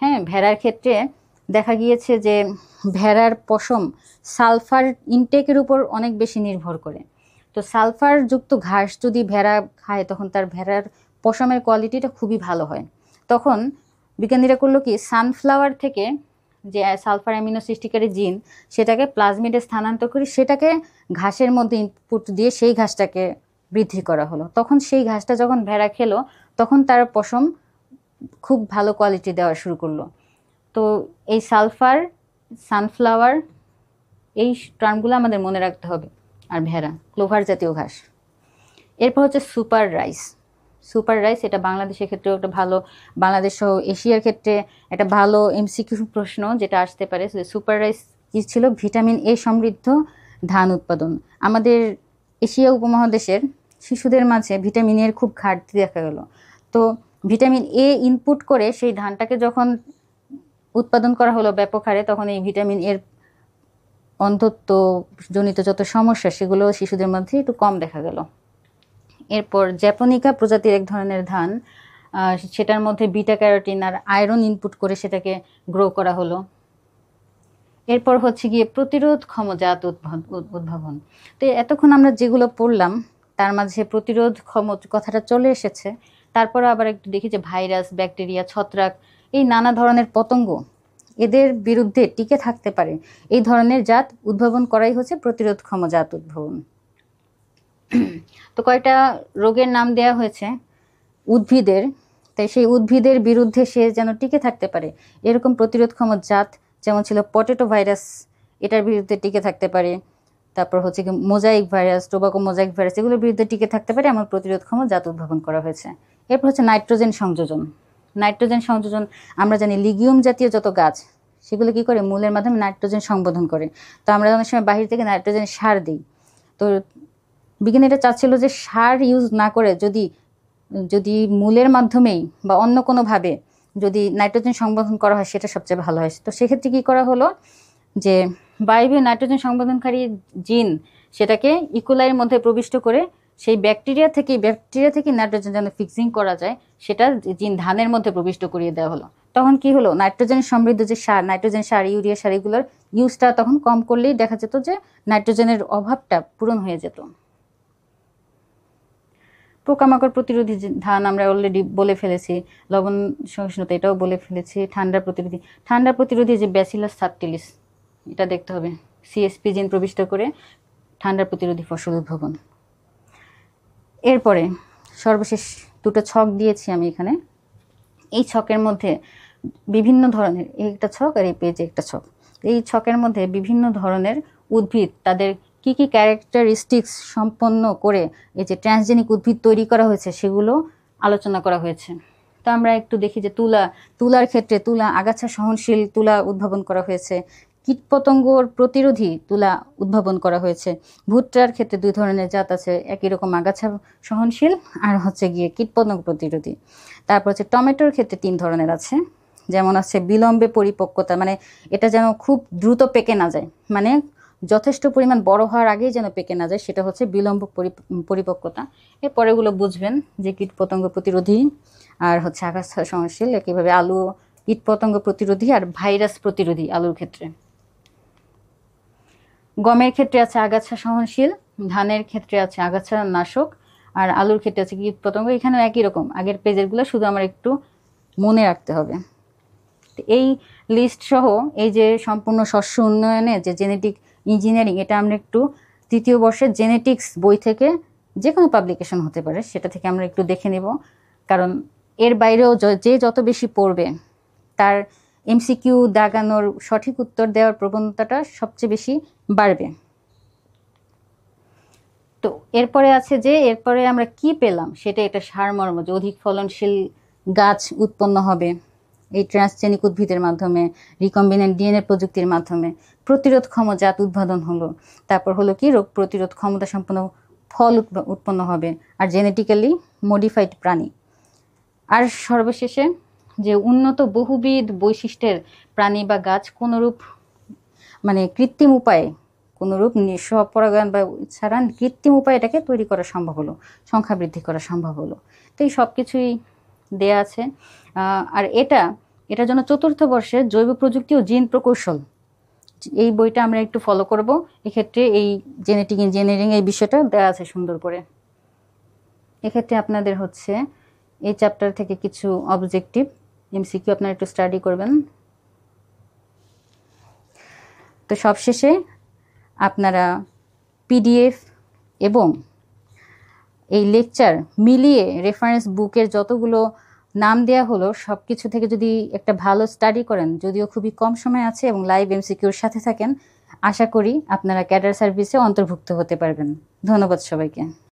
হ্যাঁ, ভেড়ার ক্ষেত্রে দেখা গিয়েছে যে ভেড়ার পশম সালফার ইনটেকের উপর অনেক বেশি নির্ভর করে। তো সালফারযুক্ত ঘাস যদি ভেড়া খায় তখন তার ভেড়ার পশমের কোয়ালিটিটা খুবই ভালো হয়। তখন বিজ্ঞানীরা করলো কি, সানফ্লাওয়ার থেকে যে সালফার অ্যামিনো সৃষ্টিকারী জিন সেটাকে প্লাজমিডে স্থানান্তর করে সেটাকে ঘাসের মধ্যে ইনপুট দিয়ে সেই ঘাসটাকে বৃদ্ধি করা হলো। তখন সেই ঘাসটা যখন ভেড়া খেলো তখন তার পশম খুব ভালো কোয়ালিটি দেওয়া শুরু করলো। তো এই সালফার, সানফ্লাওয়ার, এই টার্মগুলো আমাদের মনে রাখতে হবে। আর ভেড়া, ক্লোভার জাতীয় ঘাস। এরপর হচ্ছে সুপার রাইস। সুপার রাইস এটা বাংলাদেশের ক্ষেত্রেও একটা ভালো, বাংলাদেশ সহ এশিয়ার ক্ষেত্রে একটা ভালো MCQ প্রশ্ন যেটা আসতে পারে। সুপার রাইস কি ছিল? ভিটামিন A সমৃদ্ধ ধান উৎপাদন। আমাদের এশিয়া উপমহাদেশের শিশুদের মাঝে ভিটামিন এর খুব ঘাটতি দেখা গেল। তো ভিটামিন A ইনপুট করে সেই ধানটাকে যখন উৎপাদন করা হলো ব্যাপক হারে, তখন এই ভিটামিন এর অন্ধত্ব জনিত যত সমস্যা সেগুলো শিশুদের মধ্যে একটু কম দেখা গেল। এরপর জ্যাপনিকা প্রজাতির এক ধরনের ধান, সেটার মধ্যে বিটা ক্যারোটিন আর আয়রন ইনপুট করে সেটাকে গ্রো করা হলো। এরপর হচ্ছে গিয়ে প্রতিরোধক্ষম জাত উদ্ভাবন। তো এতক্ষণ আমরা যেগুলো পড়লাম তার মাঝে প্রতিরোধক্ষম কথাটা চলে এসেছে। তারপর আবার একটু দেখি যে ভাইরাস, ব্যাকটেরিয়া, ছত্রাক, এই নানা ধরনের পতঙ্গ এদের বিরুদ্ধে টিকে থাকতে পারে এই ধরনের জাত উদ্ভাবন করাই হচ্ছে প্রতিরোধক্ষম জাত উদ্ভাবন। তো কয়টা রোগের নাম দেয়া হয়েছে উদ্ভিদের, তাই সেই উদ্ভিদের বিরুদ্ধে সে যেন টিকে থাকতে পারে এরকম প্রতিরোধক্ষম জাত, যেমন ছিল পটেটো ভাইরাস, এটার বিরুদ্ধে টিকে থাকতে পারে। তারপর হচ্ছে কি mosaic virus, tobacco mosaic virus, এগুলোর বিরুদ্ধে টিকে থাকতে পারে এমন প্রতিরোধক্ষম জাত উদ্ভাবন করা হয়েছে। এরপর হচ্ছে নাইট্রোজেন সংযোজন। নাইট্রোজেন সংযোজন আমরা জানি লিগিউম জাতীয় যত গাছ সেগুলো কি করে, মূলের মাধ্যমে নাইট্রোজেন সংবোধন করে। তো আমরা অনেক সময় বাহির থেকে নাইট্রোজেন সার দিই। তো বিজ্ঞানীরা চাচ্ছিল যে সার ইউজ না করে যদি মূলের মাধ্যমেই বা অন্য কোনোভাবে যদি নাইট্রোজেন সংবোধন করা হয় সেটা সবচেয়ে ভালো হয়। তো সেক্ষেত্রে কী করা হলো যে বায়বীয় নাইট্রোজেন সংবোধনকারী জিন সেটাকে ইকোলাইয়ের মধ্যে প্রবিষ্ট করে সেই ব্যাকটেরিয়া থেকে নাইট্রোজেন যেন ফিক্সিং করা যায় সেটা জিন ধানের মধ্যে প্রবিষ্ট করিয়ে দেওয়া হলো। তখন কি হলো, নাইট্রোজেন সমৃদ্ধ যে সার, নাইট্রোজেন সার, ইউরিয়া সার, এগুলোর ইউজটা তখন কম করলেই দেখা যেত যে নাইট্রোজেনের অভাবটা পূরণ হয়ে যেত। পোকামাকড় প্রতিরোধী ধান আমরা অলরেডি বলে ফেলেছি, লবণ সহিষ্ণুতা এটাও বলে ফেলেছি। ঠান্ডা প্রতিরোধী যে ব্যাসিলাস সাবটিলিস, এটা দেখতে হবে, CSP জিন প্রবিষ্ট করে ঠান্ডা প্রতিরোধী ফসল উদ্ভাবন। এরপরে সর্বশেষ দুটো ছক দিয়েছি আমি এখানে। এই ছকের মধ্যে বিভিন্ন ধরনের, একটা ছক আর এই পেজে একটা ছক, এই ছকের মধ্যে বিভিন্ন ধরনের উদ্ভিদ তাদের কি কি ক্যারেক্টারিস্টিক্স সম্পন্ন করে এই যে ট্রান্সজেনিক উদ্ভিদ তৈরি করা হয়েছে সেগুলো আলোচনা করা হয়েছে। তো আমরা একটু দেখি যে তুলার ক্ষেত্রে আগাছা সহনশীল তুলা উদ্ভাবন করা হয়েছে, কীটপতঙ্গর প্রতিরোধী তুলা উদ্ভাবন করা হয়েছে। ভুট্টার ক্ষেত্রে দুই ধরনের জাত আছে, একই রকম আগাছা সহনশীল আর হচ্ছে গিয়ে কীটপতঙ্গ প্রতিরোধী। তারপর হচ্ছে টমেটোর ক্ষেত্রে 3 ধরনের আছে, যেমন আছে বিলম্বে পরিপক্কতা, মানে এটা যেন খুব দ্রুত পেকে না যায়, মানে যথেষ্ট পরিমাণ বড় হওয়ার আগেই যেন পেকে না যায়, সেটা হচ্ছে বিলম্ব পরিপক্কতা। এরপর এগুলো বুঝবেন যে কীটপতঙ্গ প্রতিরোধী আর হচ্ছে আগাছা সহনশীল। একইভাবে আলু কীটপতঙ্গ প্রতিরোধী আর ভাইরাস প্রতিরোধী আলুর ক্ষেত্রে। গমের ক্ষেত্রে আছে আগাছা সহনশীল, ধানের ক্ষেত্রে আছে আগাছা নাশক, আর আলুর ক্ষেত্রে আছে কীটপতঙ্গ। এখানেও একই রকম, আগের পেজেরগুলো শুধু আমার একটু মনে রাখতে হবে। এই লিস্ট সহ এই যে সম্পূর্ণ শস্য উন্নয়নে যে জেনেটিক ইঞ্জিনিয়ারিং, এটা আমরা একটু 3য় বর্ষের জেনেটিক্স বই থেকে, যে কোনো পাবলিকেশন হতে পারে, সেটা থেকে আমরা একটু দেখে নেব। কারণ এর বাইরেও যে যত বেশি পড়বে তার MCQ দাগানোর সঠিক উত্তর দেওয়ার প্রবণতাটা সবচেয়ে বেশি বাড়বে। তো এরপরে আছে যে এরপরে আমরা কি পেলাম সেটা, এটা সারমর্ম যে অধিক ফলনশীল গাছ উৎপন্ন হবে, এই ট্রান্সজেনিক উদ্ভিদের মাধ্যমে, রিকম্বিনেন্ট ডিএনএ প্রযুক্তির মাধ্যমে প্রতিরোধক্ষম জাত উদ্ভাবন হলো। তারপর হলো কি, রোগ প্রতিরোধ ক্ষমতা সম্পন্ন ফল উৎপন্ন হবে, আর জেনেটিক্যালি মডিফাইড প্রাণী। আর সর্বশেষে যে উন্নত বহুবিধ বৈশিষ্ট্যের প্রাণী বা গাছ কোনোরূপ মানে কৃত্রিম উপায়ে, কোনোরূপ স্বপরাগায়ন বা ছাড়া কৃত্রিম উপায়ে এটাকে তৈরি করা সম্ভব হলো, সংখ্যা বৃদ্ধি করা সম্ভব হলো। তো এই সব কিছুই দেয়া আছে। আর এটার জন্য 4র্থ বর্ষের জৈব প্রযুক্তি ও জিন প্রকৌশল, এই বইটা আমরা একটু ফলো করব। এক্ষেত্রে এই জেনেটিক ইঞ্জিনিয়ারিং এই বিষয়টা দেওয়া আছে সুন্দর করে। এক্ষেত্রে আপনাদের হচ্ছে এই চ্যাপ্টার থেকে কিছু অবজেক্টিভ এমসিকিউ আপনারা একটু স্টাডি করবেন। তো সবশেষে আপনারা পিডিএফ এবং এই লেকচার মিলিয়ে রেফারেন্স বুকের যতগুলো নাম দেয়া হলো সব কিছু থেকে যদি একটা ভালো স্টাডি করেন, যদিও খুবই কম সময় আছে এবং লাইভ এমসিকিউর সাথে থাকেন, আশা করি আপনারা ক্যাডার সার্ভিসে অন্তর্ভুক্ত হতে পারবেন। ধন্যবাদ সবাইকে।